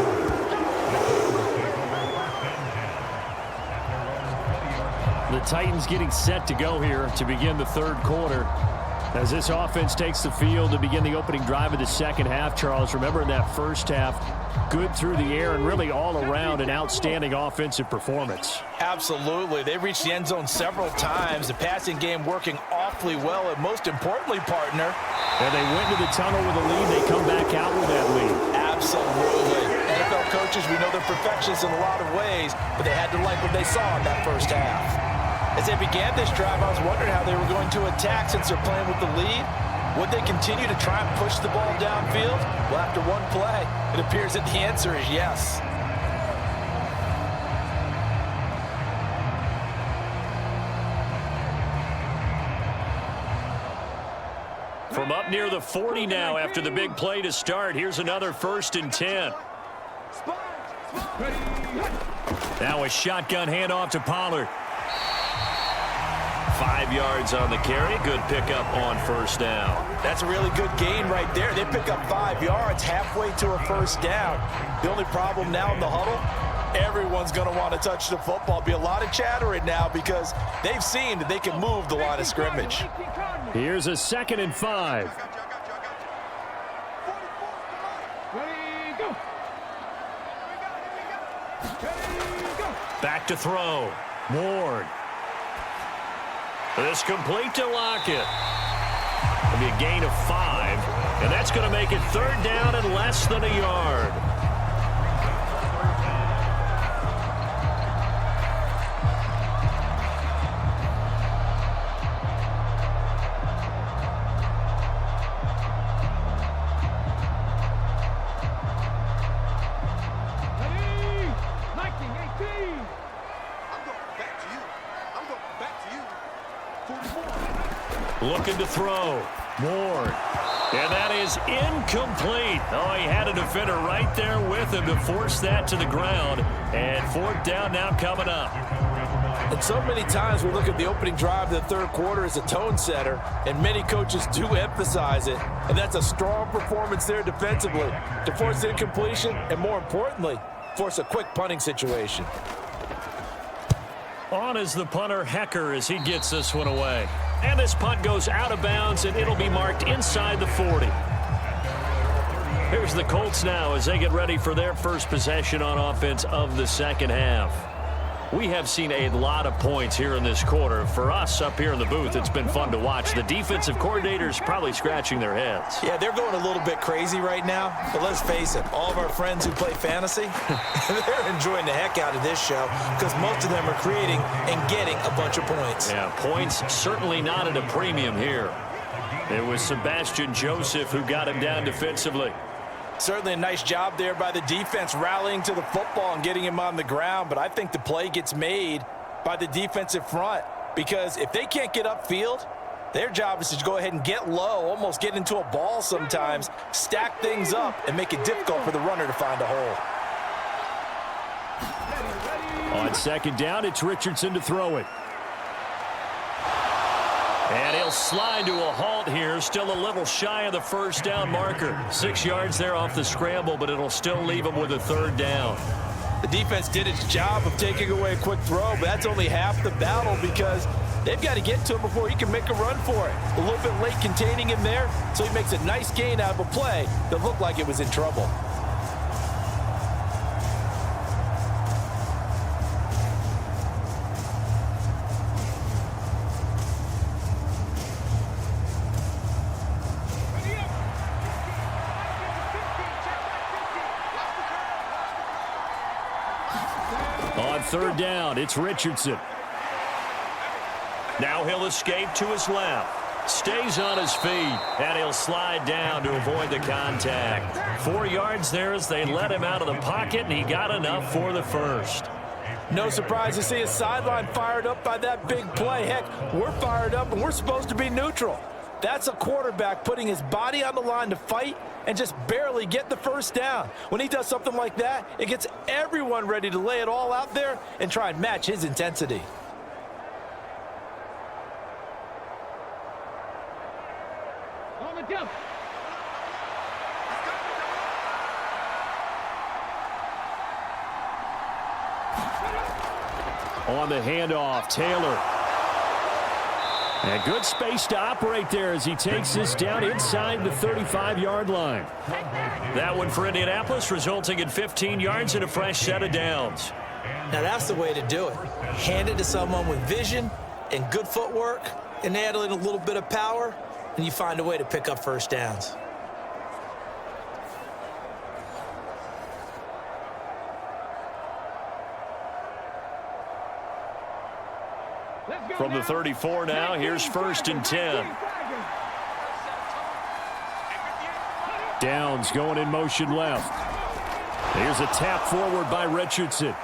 B: The Titans getting set to go here to begin the third quarter. As this offense takes the field to begin the opening drive of the second half, Charles, remember in that first half, good through the air and really all around an outstanding offensive performance.
C: Absolutely. They reached the end zone several times. The passing game working awfully well, and most importantly, partner.
B: And they went to the tunnel with a lead. They come back out with that lead.
C: Absolutely. NFL coaches, we know they're perfectionists in a lot of ways, but they had to like what they saw in that first half. As they began this drive, I was wondering how they were going to attack since they're playing with the lead. Would they continue to try and push the ball downfield? Well, after one play, it appears that the answer is yes.
B: From up near the 40 now after the big play to start, here's another 1st and 10. Now a shotgun handoff to Pollard. 5 yards on the carry. Good pickup on first down.
C: That's a really good gain right there. They pick up 5 yards halfway to a first down. The only problem now in the huddle, everyone's going to want to touch the football. Be a lot of chattering now because they've seen that they can move the line of scrimmage.
B: Here's a 2nd and 5. Back to throw. Ward. This complete to Lockett. It'll be a gain of 5, and that's going to make it 3rd down and less than a yard. Looking to throw. Ward. And that is incomplete. Oh, he had a defender right there with him to force that to the ground. And 4th down now coming up.
C: And so many times we look at the opening drive of the third quarter as a tone setter, and many coaches do emphasize it. And that's a strong performance there defensively to force incompletion and, more importantly, force a quick punting situation.
B: On is the punter, Hecker, as he gets this one away. And this punt goes out of bounds, and it'll be marked inside the 40. Here's the Colts now as they get ready for their first possession on offense of the second half. We have seen a lot of points here in this quarter. For us up here in the booth, it's been fun to watch. The defensive coordinators probably scratching their heads.
F: Yeah, they're going a little bit crazy right now. But let's face it, all of our friends who play fantasy, they're enjoying the heck out of this show because most of them are creating and getting a bunch of points.
B: Yeah, points certainly not at a premium here. It was Sebastian Joseph who got him down defensively.
C: Certainly a nice job there by the defense rallying to the football and getting him on the ground, but I think the play gets made by the defensive front because if they can't get upfield, their job is to go ahead and get low, almost get into a ball sometimes, stack things up, and make it difficult for the runner to find a hole.
B: On 2nd down, it's Richardson to throw it. And he'll slide to a halt here, still a little shy of the 1st down marker. 6 yards there off the scramble, but it'll still leave him with a 3rd down.
C: The defense did its job of taking away a quick throw, but that's only half the battle because they've got to get to him before he can make a run for it. A little bit late containing him there, so he makes a nice gain out of a play that looked like it was in trouble.
B: On 3rd down, it's Richardson. Now he'll escape to his left. Stays on his feet, and he'll slide down to avoid the contact. 4 yards there as they let him out of the pocket, and he got enough for the 1st.
C: No surprise to see his sideline fired up by that big play. Heck, we're fired up, and we're supposed to be neutral. That's a quarterback putting his body on the line to fight and just barely get the first down. When he does something like that, it gets everyone ready to lay it all out there and try and match his intensity.
D: On the jump.
H: On the handoff, Taylor. And good space to operate there as he takes this down inside the 35-yard line.
B: That one for Indianapolis, resulting in 15 yards and a fresh set of downs.
F: Now that's the way to do it. Hand it to someone with vision and good footwork, and add in a little bit of power, and you find a way to pick up first downs.
B: From the 34 now, here's 1st and 10.
H: Downs going in motion left. Here's a tap forward by Richardson.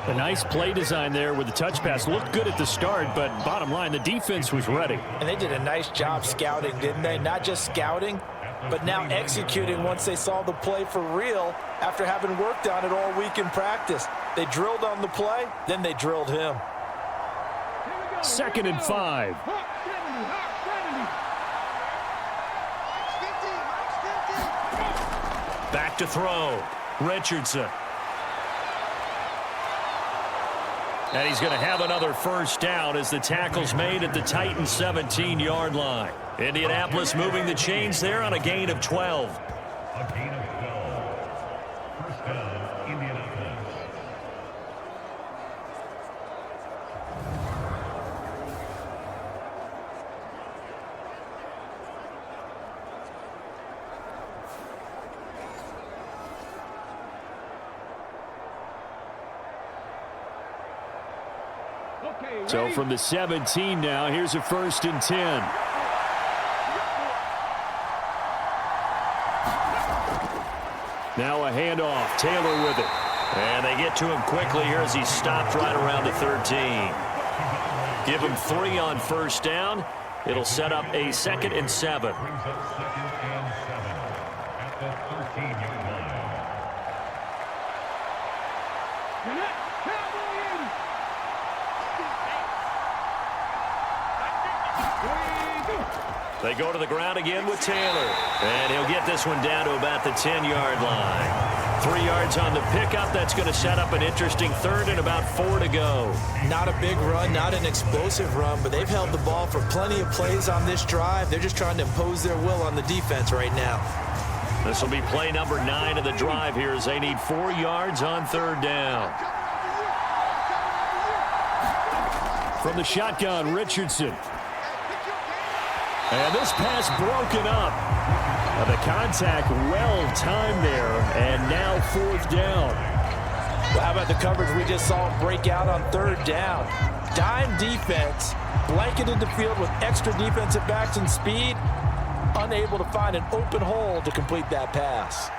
H: A nice play design there with the touch pass. Looked good at the start, but bottom line, the defense was ready.
C: And they did a nice job scouting, didn't they? Not just scouting, but now executing once they saw the play for real after having worked on it all week in practice. They drilled on the play, then they drilled him.
H: 2nd and 5.
B: Back to throw. Richardson. And he's going to have another first down as the tackle's made at the Titans' 17-yard line. Indianapolis moving the chains there on a gain of 12.
G: A gain of 12. First down, Indianapolis.
H: So from the 17 now, here's a 1st and 10. Now a handoff. Taylor with it.
B: And they get to him quickly here as he stopped right around the 13. Give him 3 on first down. It'll set up a 2nd and 7.
G: Brings up 2nd and 7 at the 13-yard line.
B: They go to the ground again with Taylor. And he'll get this one down to about the 10-yard line. 3 yards on the pickup. That's going to set up an interesting 3rd and about 4 to go.
F: Not a big run, not an explosive run, but they've held the ball for plenty of plays on this drive. They're just trying to impose their will on the defense right now.
B: This will be play number 9 of the drive here as they need 4 yards on 3rd down.
H: From the shotgun, Richardson. And this pass broken up. The contact well timed there, and now 4th down.
C: Well, how about the coverage we just saw break out on 3rd down? Dime defense, blanketed the field with extra defensive backs and speed, unable to find an open hole to complete that pass.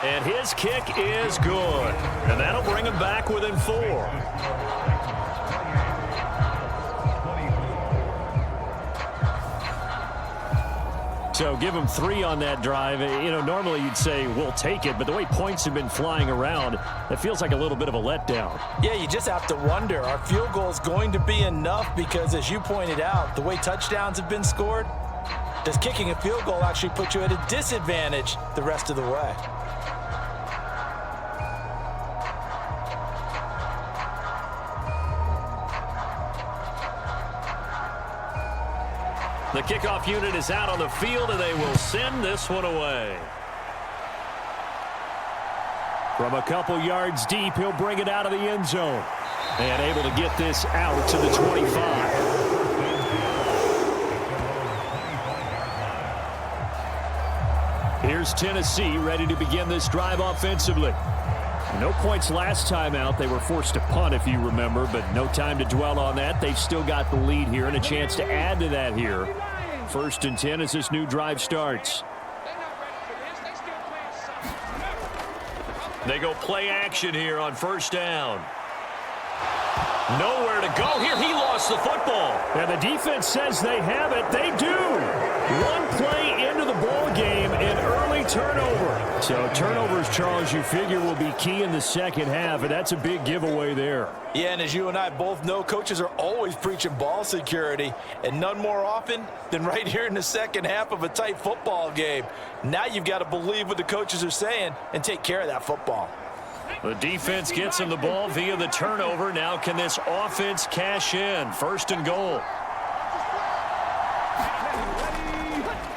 B: And his kick is good. And that'll bring him back within 4.
H: So give him 3 on that drive. You know, normally you'd say, we'll take it, but the way points have been flying around, it feels like a little bit of a letdown.
C: Yeah, you just have to wonder, are field goals going to be enough? Because as you pointed out, the way touchdowns have been scored, does kicking a field goal actually put you at a disadvantage the rest of the way?
B: The kickoff unit is out on the field, and they will send this one away.
H: From a couple yards deep, he'll bring it out of the end zone. And able to get this out to the 25. Here's Tennessee ready to begin this drive offensively. No points last time out. They were forced to punt, if you remember, but no time to dwell on that. They've still got the lead here and a chance to add to that here. 1st and 10 as this new drive starts.
B: They go play action here on first down. Nowhere to go here. He lost the football.
H: And the defense says they have it. They do. One play into the ball game, an early turnover. So turnovers, Charles, you figure will be key in the second half, and that's a big giveaway there.
C: Yeah, and as you and I both know, coaches are always preaching ball security, and none more often than right here in the second half of a tight football game. Now you've got to believe what the coaches are saying and take care of that football.
B: The defense gets him the ball via the turnover. Now can this offense cash in? First and goal.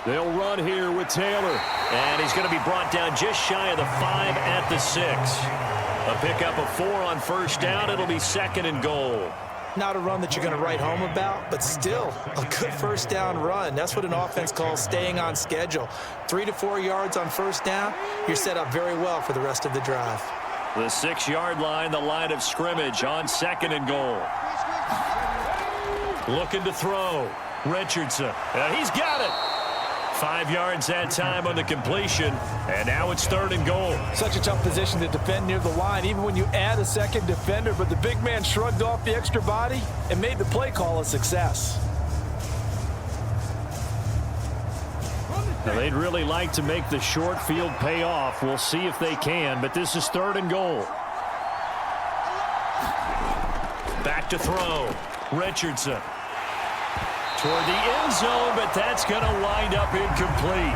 H: They'll run here with Taylor.
B: And he's going to be brought down just shy of the 5 at the 6. A pickup of 4 on first down. It'll be second and goal.
F: Not a run that you're going to write home about, but still a good first down run. That's what an offense calls staying on schedule. 3 to 4 yards on first down. You're set up very well for the rest of the drive.
B: The 6-yard line, the line of scrimmage on second and goal. Looking to throw. Richardson. He's got it. 5 yards that time on the completion, and now it's third and goal.
C: Such a tough position to defend near the line, even when you add a second defender, but the big man shrugged off the extra body and made the play call a success.
H: Now, they'd really like to make the short field pay off. We'll see if they can, but this is third and goal.
B: Back to throw. Richardson. Toward the end zone, but that's going to wind up incomplete.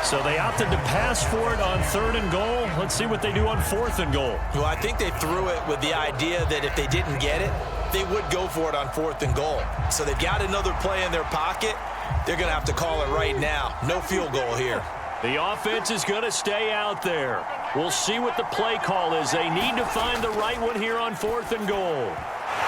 B: So they opted to pass for it on third and goal. Let's see what they do on fourth and goal.
F: Well, I think they threw it with the idea that if they didn't get it, they would go for it on fourth and goal. So they've got another play in their pocket. They're going to have to call it right now. No field goal here.
B: The offense is going to stay out there. We'll see what the play call is. They need to find the right one here on fourth and goal.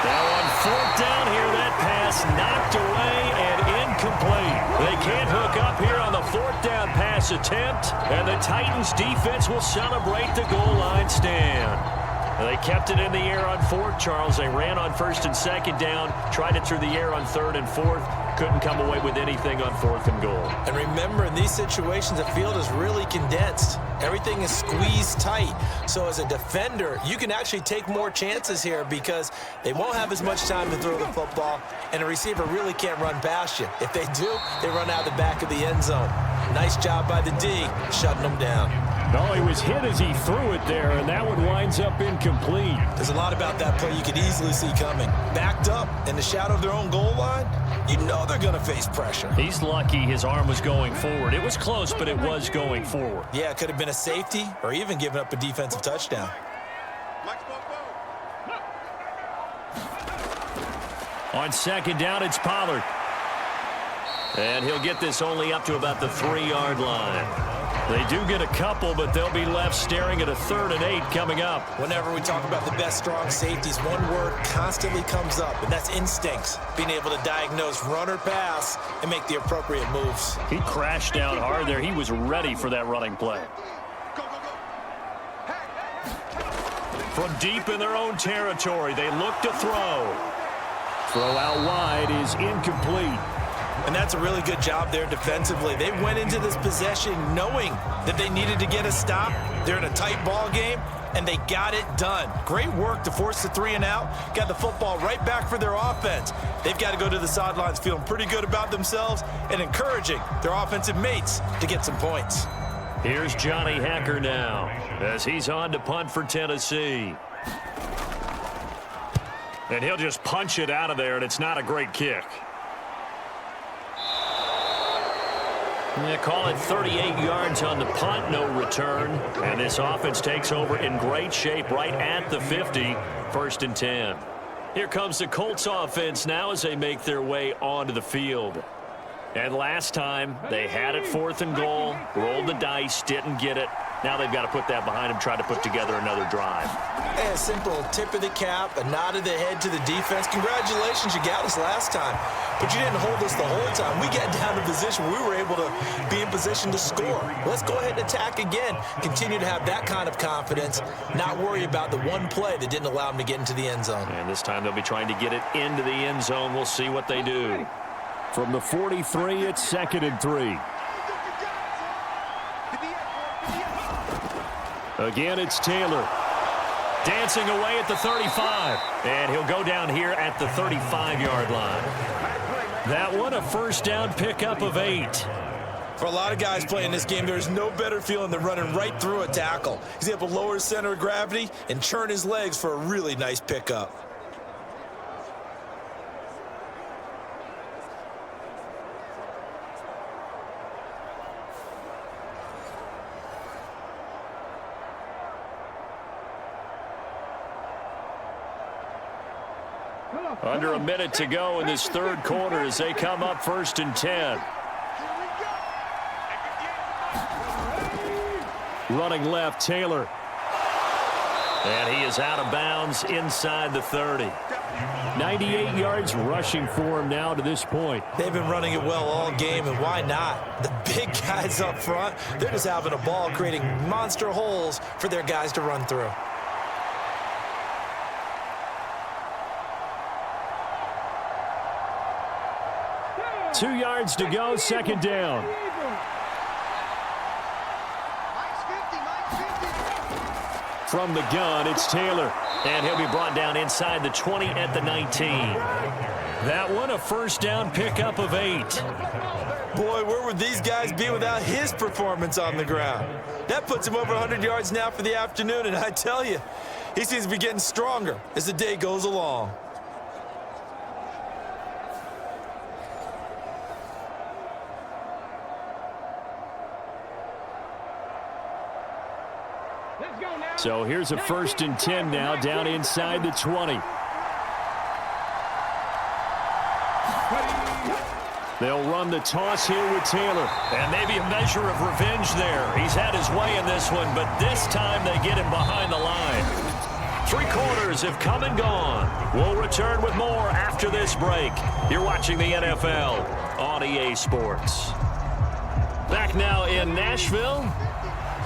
B: Now on fourth down here, that pass knocked away and incomplete. They can't hook up here on the fourth down pass attempt, and the Titans defense will celebrate the goal line stand. They kept it in the air on fourth, Charles. They ran on first and second down, tried it through the air on third and fourth, couldn't come away with anything on fourth and goal.
F: And remember, in these situations, the field is really condensed. Everything is squeezed tight. So as a defender, you can actually take more chances here because they won't have as much time to throw the football, and a receiver really can't run past you. If they do, they run out the back of the end zone. Nice job by the D, shutting them down.
H: No, he was hit as he threw it there, and that one winds up incomplete.
F: There's a lot about that play you could easily see coming. Backed up in the shadow of their own goal line, you know they're going to face pressure.
B: He's lucky his arm was going forward. It was close, but it was going forward.
F: Yeah, it could have been a safety or even given up a defensive touchdown.
B: On second down, it's Pollard. And he'll get this only up to about the 3-yard line. They do get a couple, but they'll be left staring at a 3rd and 8 coming up.
F: Whenever we talk about the best strong safeties, one word constantly comes up, and that's instincts. Being able to diagnose run or pass and make the appropriate moves.
B: He crashed down hard there. He was ready for that running play. From deep in their own territory, they look to throw.
H: Throw out wide is incomplete.
F: And that's a really good job there defensively. They went into this possession knowing that they needed to get a stop. They're in a tight ball game, and they got it done. Great work to force the 3 and out. Got the football right back for their offense. They've got to go to the sidelines feeling pretty good about themselves and encouraging their offensive mates to get some points.
B: Here's Johnny Hekker now as he's on to punt for Tennessee. And he'll just punch it out of there, and it's not a great kick. Yeah, call it 38 yards on the punt, no return. And this offense takes over in great shape right at the 50, 1st and 10. Here comes the Colts offense now as they make their way onto the field. And last time, they had it 4th and goal, rolled the dice, didn't get it. Now they've got to put that behind them, try to put together another drive.
F: Hey, a simple tip of the cap, a nod of the head to the defense. Congratulations, you got us last time, but you didn't hold us the whole time. We got down to position where we were able to be in position to score. Let's go ahead and attack again. Continue to have that kind of confidence, not worry about the one play that didn't allow them to get into the end zone.
B: And this time they'll be trying to get it into the end zone. We'll see what they do.
H: From the 43, it's 2nd and 3. Again, it's Taylor.
B: Dancing away at the 35. And he'll go down here at the 35-yard line. That one, a first down pickup of 8.
F: For a lot of guys playing this game, there's no better feeling than running right through a tackle. He's able to lower his center of gravity and churn his legs for a really nice pickup.
B: Under a minute to go in this third quarter as they come up 1st and 10. Running left, Taylor. And he is out of bounds inside the 30.
H: 98 yards rushing for him now to this point.
F: They've been running it well all game, and why not? The big guys up front, they're just having a ball, creating monster holes for their guys to run through.
H: Two yards to go, second down.
B: From the gun, it's Taylor. And he'll be brought down inside the 20 at the 19. That one, a first down pickup of 8.
F: Boy, where would these guys be without his performance on the ground? That puts him over 100 yards now for the afternoon, and I tell you, he seems to be getting stronger as the day goes along.
H: So here's a 1st and 10 now down inside the 20. They'll run the toss here with Taylor.
B: And maybe a measure of revenge there. He's had his way in this one, but this time they get him behind the line. 3 quarters have come and gone. We'll return with more after this break. You're watching the NFL on EA Sports. Back now in Nashville.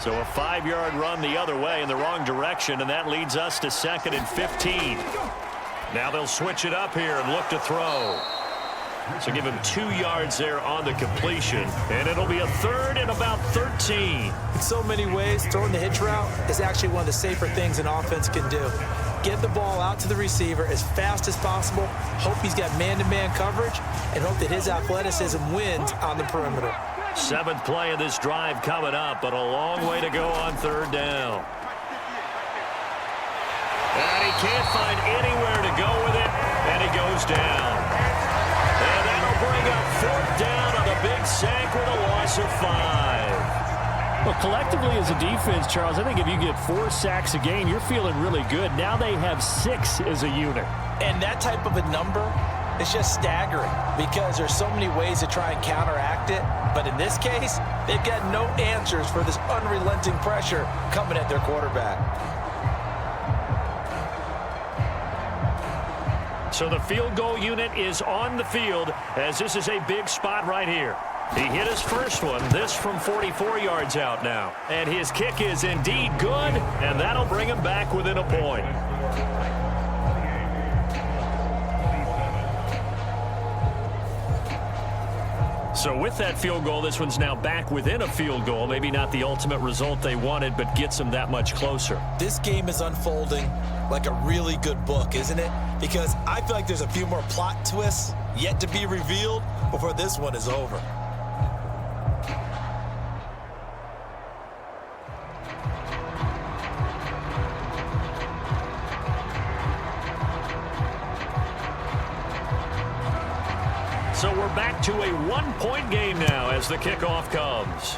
B: So a 5-yard run the other way in the wrong direction, and that leads us to 2nd and 15. Now they'll switch it up here and look to throw. So give him 2 yards there on the completion, and it'll be a 3rd and about 13.
F: In so many ways, throwing the hitch route is actually one of the safer things an offense can do. Get the ball out to the receiver as fast as possible, hope he's got man-to-man coverage, and hope that his athleticism wins on the perimeter.
B: 7th play of this drive coming up, but a long way to go on 3rd down. And he can't find anywhere to go with it, and he goes down. And that'll bring up 4th down on a big sack with a loss of 5.
H: Well, collectively as a defense, Charles, I think if you get 4 sacks a game, you're feeling really good. Now they have 6 as a unit.
F: And that type of a number, it's just staggering because there's so many ways to try and counteract it. But in this case, they've got no answers for this unrelenting pressure coming at their quarterback.
B: So the field goal unit is on the field as this is a big spot right here. He hit his first one, this from 44 yards out now. And his kick is indeed good, and that'll bring him back within a point. So with that field goal, this one's now back within a field goal. Maybe not the ultimate result they wanted, but gets them that much closer.
F: This game is unfolding like a really good book, isn't it? Because I feel like there's a few more plot twists yet to be revealed before this one is over.
B: So we're back to a 1-point game now as the kickoff comes.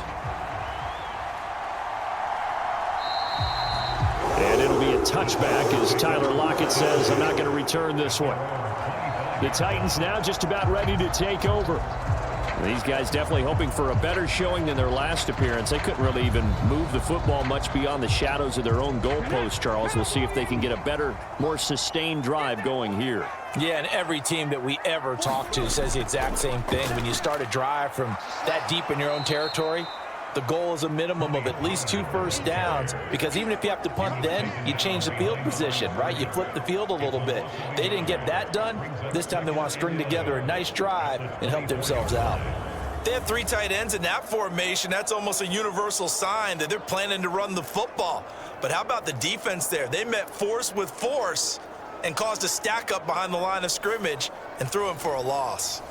H: And it'll be a touchback as Tyler Lockett says, I'm not going to return this one. The Titans now just about ready to take over. These guys definitely hoping for a better showing than their last appearance. They couldn't really even move the football much beyond the shadows of their own goalpost, Charles. We'll see if they can get a better, more sustained drive going here.
F: Yeah, and every team that we ever talk to says the exact same thing. When you start a drive from that deep in your own territory, the goal is a minimum of at least 2 first downs, because even if you have to punt then, you change the field position, right? You flip the field a little bit. They didn't get that done. This time they want to string together a nice drive and help themselves out. they have 3 tight ends in that formation, that's almost a universal sign that they're planning to run the football. But how about the defense there? They met force with force and caused a stack up behind the line of scrimmage and threw him for a loss.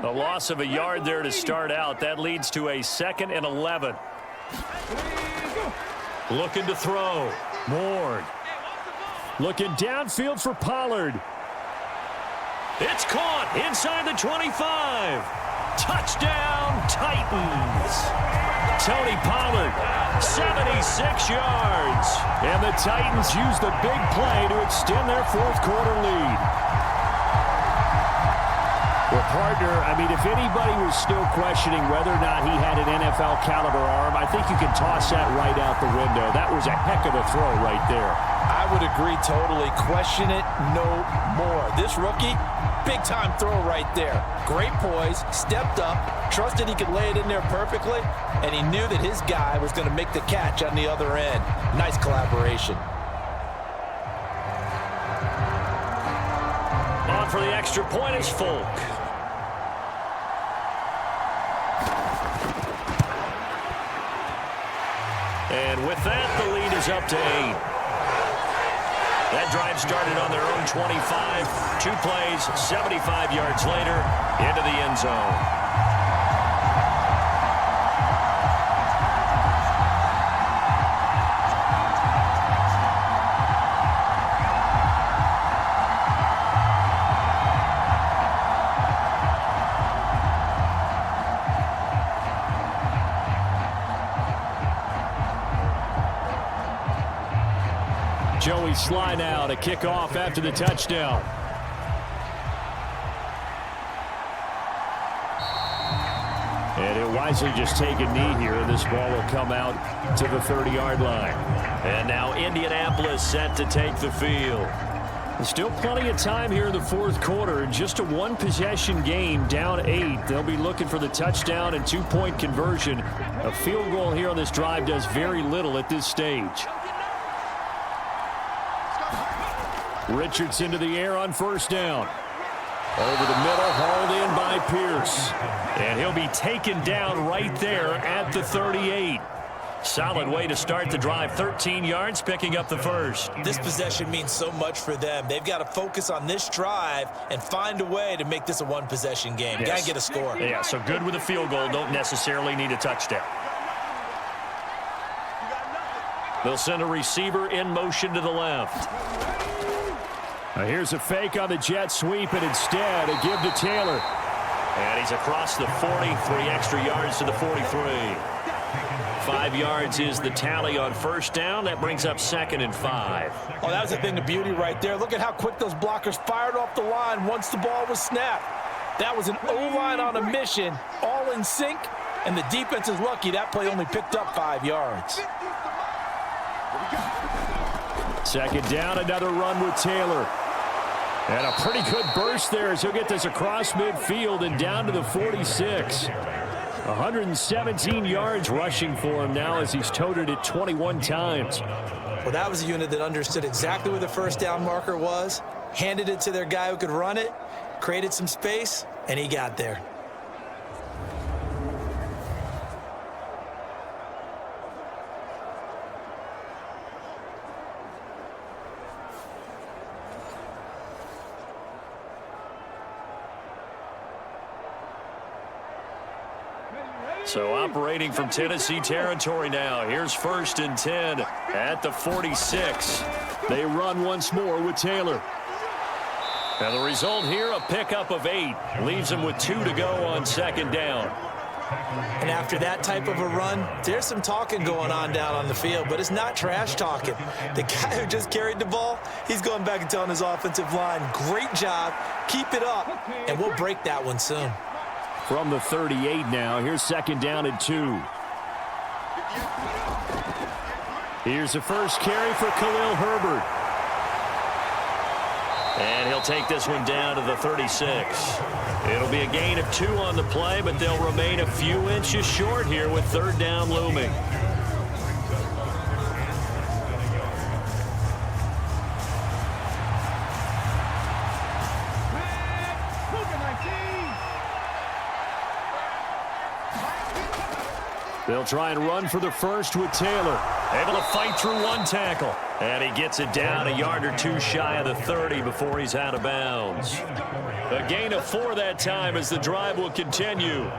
B: A loss of a yard there to start out. That leads to a 2nd and 11. Looking to throw. Ward. Looking downfield for Pollard. It's caught inside the 25. Touchdown, Titans. Tony Pollard, 76 yards. And the Titans use the big play to extend their 4th quarter lead. Well, partner, I mean, if anybody was still questioning whether or not he had an NFL caliber arm, I think you can toss that right out the window. That was a heck of a throw right there.
C: I would agree totally. Question it no more. This rookie, big-time throw right there. Great poise, stepped up, trusted he could lay it in there perfectly, and he knew that his guy was going to make the catch on the other end. Nice collaboration.
B: On for the extra point is Folk. And with that, the lead is up to 8. That drive started on their own 25. 2 plays, 75 yards later, into the end zone. Joey Sly now to kick off after the touchdown. And he'll wisely just take a knee here. This ball will come out to the 30-yard line. And now Indianapolis set to take the field. There's still plenty of time here in the 4th quarter. Just a 1-possession game, down 8. They'll be looking for the touchdown and 2-point conversion. A field goal here on this drive does very little at this stage. Richardson to the air on 1st down. Over the middle, hauled in by Pierce. And he'll be taken down right there at the 38. Solid way to start the drive. 13 yards, picking up the 1st.
F: This possession means so much for them. They've got to focus on this drive and find a way to make this a 1-possession game.
B: Yes.
F: Got to get a score.
B: Yeah, so good with a field goal. Don't necessarily need a touchdown. They'll send a receiver in motion to the left. Here's a fake on the jet sweep, and instead a give to Taylor. And he's across the 40, 3 extra yards to the 43. 5 yards is the tally on 1st down. That brings up 2nd and 5.
C: Oh, that was a thing of beauty right there. Look at how quick those blockers fired off the line once the ball was snapped. That was an O-line on a mission, all in sync, and the defense is lucky that play only picked up 5 yards.
B: 2nd down, another run with Taylor. And a pretty good burst there as he'll get this across midfield and down to the 46. 117 yards rushing for him now as he's toted it 21 times.
F: Well, that was a unit that understood exactly where the 1st down marker was, handed it to their guy who could run it, created some space, and he got there.
B: So operating from Tennessee territory now. Here's 1st and 10 at the 46. They run once more with Taylor. And the result here, a pickup of 8. Leaves them with 2 to go on 2nd down.
F: And after that type of a run, there's some talking going on down on the field, but it's not trash talking. The guy who just carried the ball, he's going back and telling his offensive line, great job, keep it up, and we'll break that one soon.
B: From the 38 now, here's 2nd down and 2. Here's the first carry for Khalil Herbert. And he'll take this one down to the 36. It'll be a gain of 2 on the play, but they'll remain a few inches short here with 3rd down looming. They'll try and run for the first with Taylor. Able to fight through one tackle. And he gets it down a yard or two shy of the 30 before he's out of bounds. A gain of 4 that time as the drive will continue.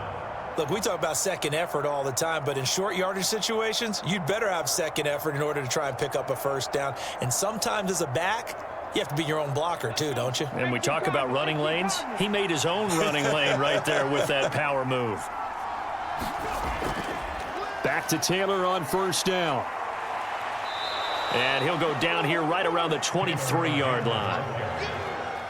F: Look, we talk about second effort all the time, but in short yardage situations, you'd better have second effort in order to try and pick up a first down. And sometimes as a back, you have to be your own blocker too, don't you?
B: And we talk about running lanes. He made his own running lane right there with that power move. Back to Taylor on first down. And he'll go down here right around the 23-yard line.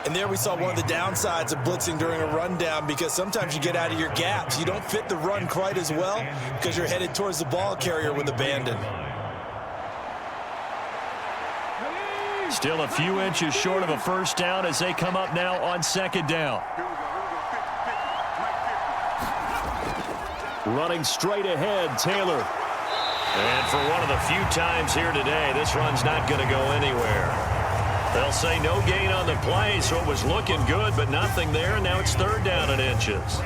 F: And there we saw one of the downsides of blitzing during a rundown, because sometimes you get out of your gaps. You don't fit the run quite as well because you're headed towards the ball carrier with abandon.
B: Still a few inches short of a first down as they come up now on second down. Running straight ahead, Taylor. And for one of the few times here today, this run's not going to go anywhere. They'll say no gain on the play, so it was looking good, but nothing there, and now it's third down and inches.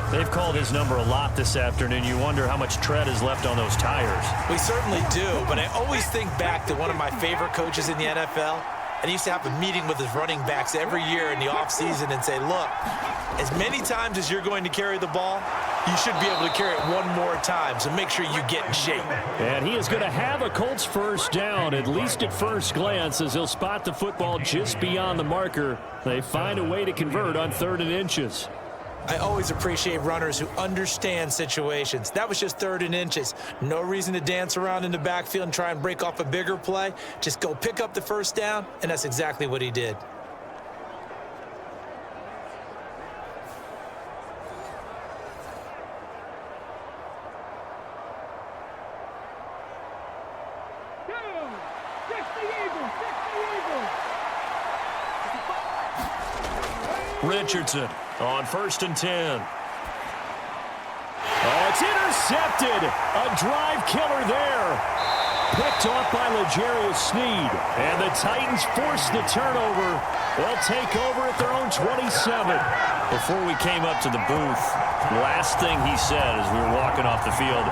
B: They've called his number a lot this afternoon. You wonder how much tread is left on those tires.
F: We certainly do, but I always think back to one of my favorite coaches in the NFL, and he used to have a meeting with his running backs every year in the offseason and say, look, as many times as you're going to carry the ball, you should be able to carry it one more time, so make sure you get in shape.
B: And he is going to have a Colts first down, at least at first glance, as he'll spot the football just beyond the marker. They find a way to convert on 3rd and inches.
F: I always appreciate runners who understand situations. That was just 3rd and inches. No reason to dance around in the backfield and try and break off a bigger play. Just go pick up the first down, and that's exactly what he did.
B: Richardson on 1st and 10. Oh, it's intercepted. A drive killer there. Picked off by L'Jarius Sneed. And the Titans force the turnover. They'll take over at their own 27. Before we came up to the booth, last thing he said as we were walking off the field,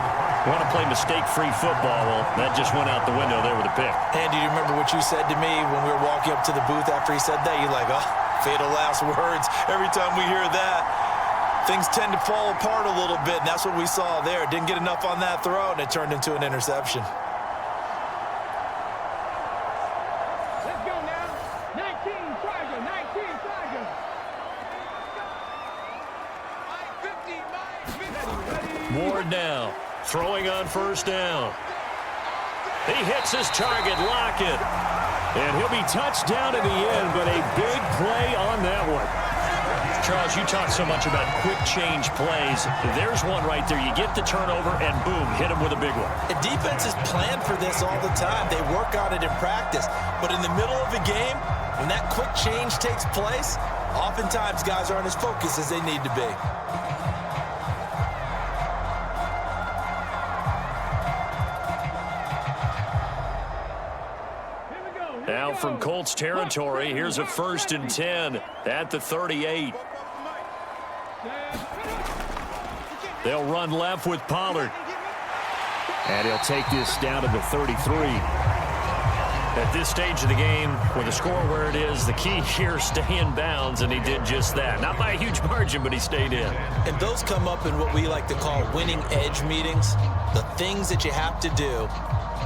B: we want to play mistake-free football. Well, that just went out the window there with a pick.
F: Andy, do you remember what you said to me when we were walking up to the booth after he said that? You're like, oh, fatal last words. Every time we hear that, things tend to fall apart a little bit, and that's what we saw there. Didn't get enough on that throw, and it turned into an interception.
D: Let's go now. 19 Tiger, 19 Tiger.
B: Ward now, throwing on first down. He hits his target, Lockett. And he'll be touched down in the end, but a big play on that one. Charles, you talk so much about quick change plays. There's one right there. You get the turnover, and boom, hit him with a big one.
F: The defense is planned for this all the time. They work on it in practice. But in the middle of a game, when that quick change takes place, oftentimes guys aren't as focused as they need to be.
B: Now from Colts territory, here's a 1st and 10 at the 38. They'll run left with Pollard. And he'll take this down to the 33. At this stage of the game, with the score where it is, the key here, stay in bounds, and he did just that. Not by a huge margin, but he stayed in.
F: And those come up in what we like to call winning edge meetings. The things that you have to do.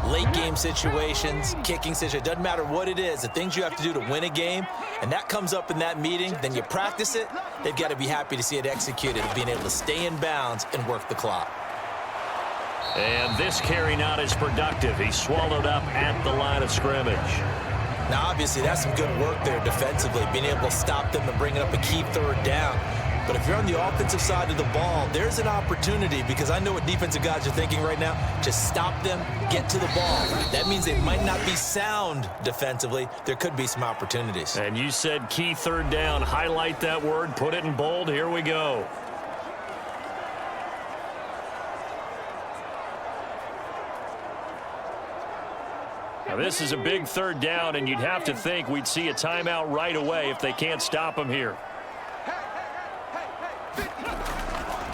F: Late game situations, kicking situations, doesn't matter what it is, the things you have to do to win a game, and that comes up in that meeting, then you practice it, they've got to be happy to see it executed, being able to stay in bounds and work the clock.
B: And this carry not as productive. He's swallowed up at the line of scrimmage.
F: Now, obviously, that's some good work there defensively, being able to stop them and bringing up a key 3rd down. But if you're on the offensive side of the ball, there's an opportunity, because I know what defensive guys are thinking right now. Just stop them, get to the ball. That means they might not be sound defensively. There could be some opportunities.
B: And you said key 3rd down. Highlight that word. Put it in bold. Here we go. Now, this is a big 3rd down, and you'd have to think we'd see a timeout right away if they can't stop him here.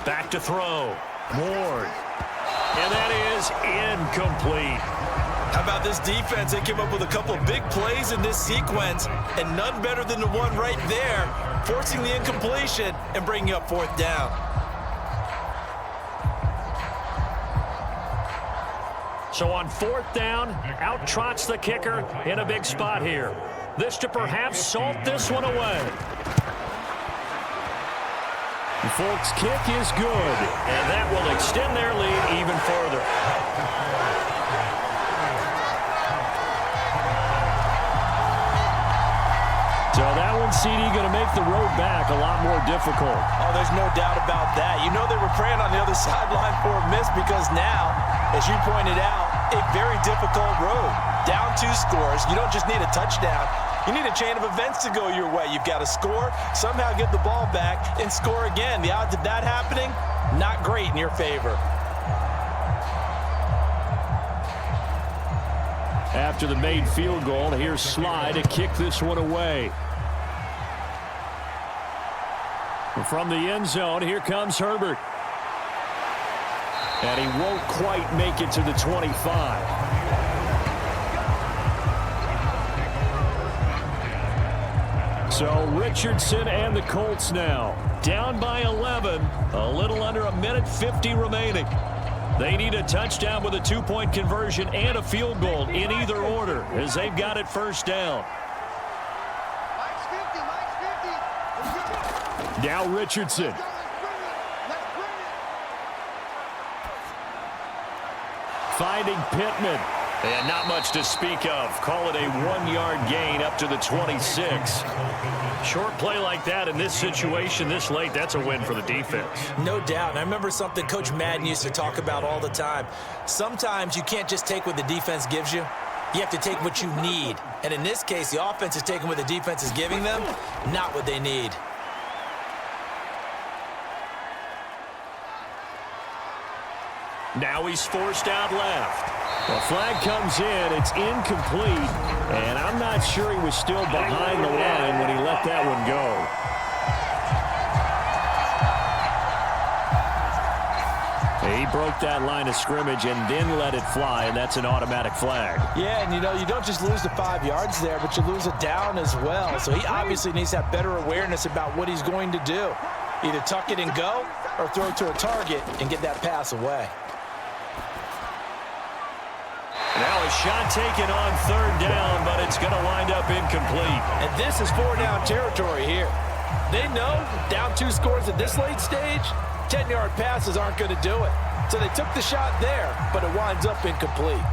B: Back to throw. Ward. And that is incomplete.
F: How about this defense? They came up with a couple of big plays in this sequence, and none better than the one right there, forcing the incompletion and bringing up 4th down.
B: So on 4th down, out trots the kicker in a big spot here. This to perhaps salt this one away.
H: The Folks' kick is good.
B: And that will extend their lead even further.
H: So that one, CD, going to make the road back a lot more difficult.
C: Oh, there's no doubt about that. You know they were praying on the other sideline for a miss because now, as you pointed out, a very difficult road. Down 2 scores. You don't just need a touchdown. You need a chain of events to go your way. You've got to score, somehow get the ball back, and score again. The odds of that happening, not great in your favor.
H: After the made field goal, here's Sly to kick this one away. From the end zone, here comes Herbert. And he won't quite make it to the 25. So Richardson and the Colts now down by 11, a little under a minute 50 remaining. They need a touchdown with a 2-point conversion and a field goal in either order as they've got it 1st down.
E: Mike's 50, Mike's 50.
H: Now Richardson. Finding Pittman.
B: And not much to speak of. Call it a 1-yard gain up to the 26. Short play like that in this situation this late, that's a win for the defense.
F: No doubt. And I remember something Coach Madden used to talk about all the time. Sometimes you can't just take what the defense gives you. You have to take what you need. And in this case, the offense is taking what the defense is giving them, not what they need.
B: Now he's forced out left.
H: The flag comes in. It's incomplete. And I'm not sure he was still behind the line when he let that one go. He broke that line of scrimmage and then let it fly, and that's an automatic flag.
C: Yeah, and you know, you don't just lose the 5 yards there, but you lose a down as well. So he obviously needs to have better awareness about what he's going to do. Either tuck it and go or throw it to a target and get that pass away.
B: Now a shot taken on 3rd down, but it's going to wind up incomplete.
C: And this is 4-down territory here. They know down 2 scores at this late stage, 10-yard passes aren't going to do it. So they took the shot there, but it winds up incomplete.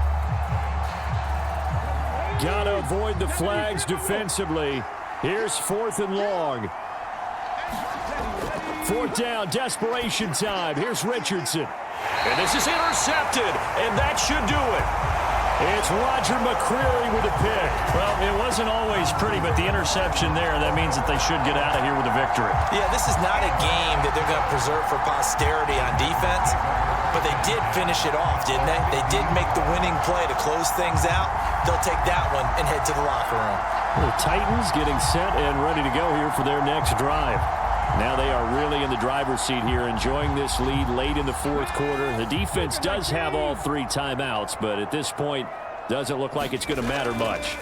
H: Got to avoid the flags defensively. Here's 4th and long. 4th down, desperation time. Here's Richardson.
B: And this is intercepted, and that should do it.
H: It's Roger McCreary with a pick.
B: Well, it wasn't always pretty, but the interception there, that means that they should get out of here with a victory.
F: Yeah, this is not a game that they're going to preserve for posterity on defense, but they did finish it off, didn't they? They did make the winning play to close things out. They'll take that one and head to the locker room.
H: The Titans getting set and ready to go here for their next drive. Now they are really in the driver's seat here, enjoying this lead late in the 4th quarter. The defense does have all 3 timeouts, but at this point, doesn't look like it's going to matter much.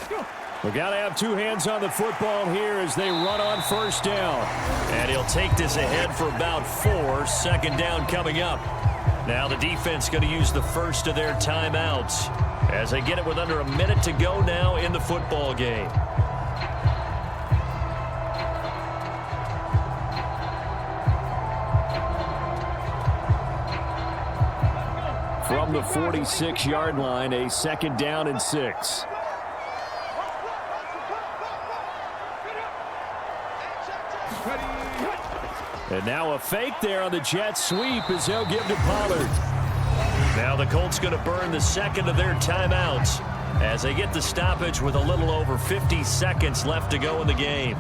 H: We've got to have 2 hands on the football here as they run on 1st down.
B: And he'll take this ahead for about 4. 2nd down coming up. Now the defense going to use the first of their timeouts as they get it with under a minute to go now in the football game.
H: From the 46-yard line, a 2nd down and 6. And now a fake there on the jet sweep as they'll give to Pollard.
B: Now the Colts going to burn the 2nd of their timeouts as they get the stoppage with a little over 50 seconds left to go in the game.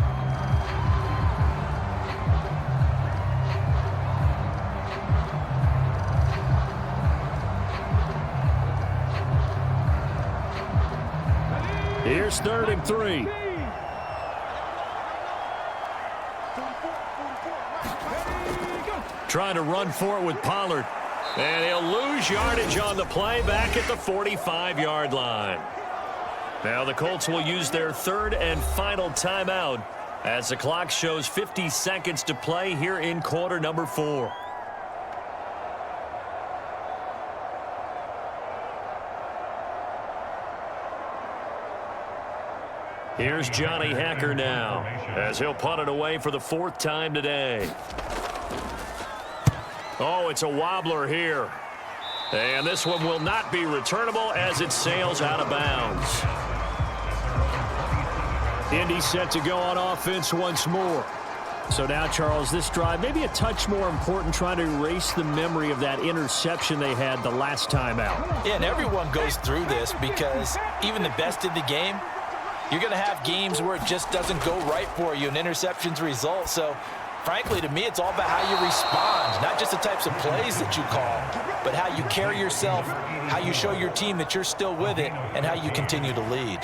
H: Here's 3rd and 3.
B: Trying to run for it with Pollard. And he'll lose yardage on the play back at the 45-yard line. Now the Colts will use their third and final timeout as the clock shows 50 seconds to play here in quarter number 4. Here's Johnny Hacker now as he'll punt it away for the 4th time today. Oh, it's a wobbler here. And this one will not be returnable as it sails out of bounds. Indy set to go on offense once more. So now, Charles, this drive maybe a touch more important, trying to erase the memory of that interception they had the last time out.
F: Yeah, and everyone goes through this because even the best in the game, you're going to have games where it just doesn't go right for you, and interceptions result. So, frankly, to me, it's all about how you respond, not just the types of plays that you call, but how you carry yourself, how you show your team that you're still with it, and how you continue to lead.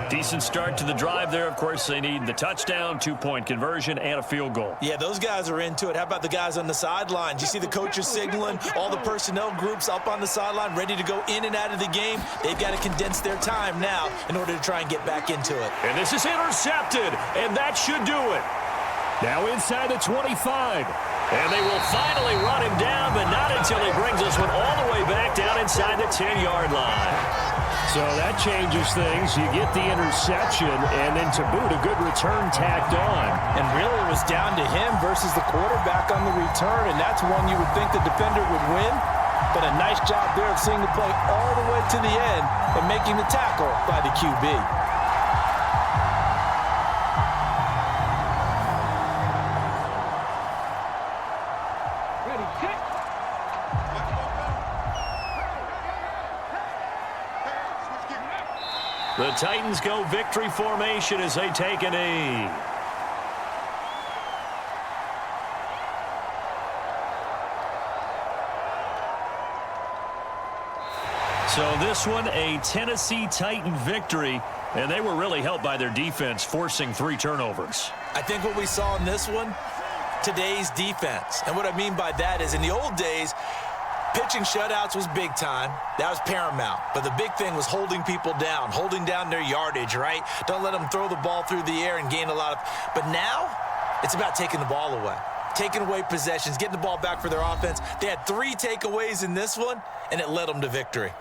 B: Decent start to the drive there. Of course, they need the touchdown, 2-point conversion, and a field goal.
F: Yeah, those guys are into it. How about the guys on the sidelines? You see the coaches signaling, all the personnel groups up on the sideline, ready to go in and out of the game. They've got to condense their time now in order to try and get back into it.
B: And this is intercepted, and that should do it. Now inside the 25. And they will finally run him down, but not until he brings this one all the way back down inside the 10-yard line.
H: So that changes things. You get the interception, and then to boot, a good return tacked on.
C: And really it was down to him versus the quarterback on the return, and that's one you would think the defender would win. But a nice job there of seeing the play all the way to the end and making the tackle by the QB.
B: The Titans go victory formation as they take a knee. So this one, a Tennessee Titan victory, and they were really helped by their defense, forcing 3 turnovers.
F: I think what we saw in this one, today's defense. And what I mean by that is in the old days, pitching shutouts was big time. That was paramount. But the big thing was holding people down, holding down their yardage, right? Don't let them throw the ball through the air and gain a lot of... But now, it's about taking the ball away. Taking away possessions, getting the ball back for their offense. They had 3 takeaways in this one, and it led them to victory.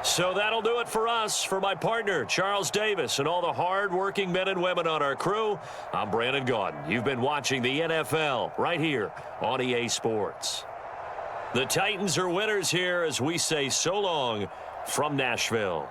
B: So that'll do it for us. For my partner, Charles Davis, and all the hard-working men and women on our crew, I'm Brandon Gaudin. You've been watching the NFL right here on EA Sports. The Titans are winners here as we say so long from Nashville.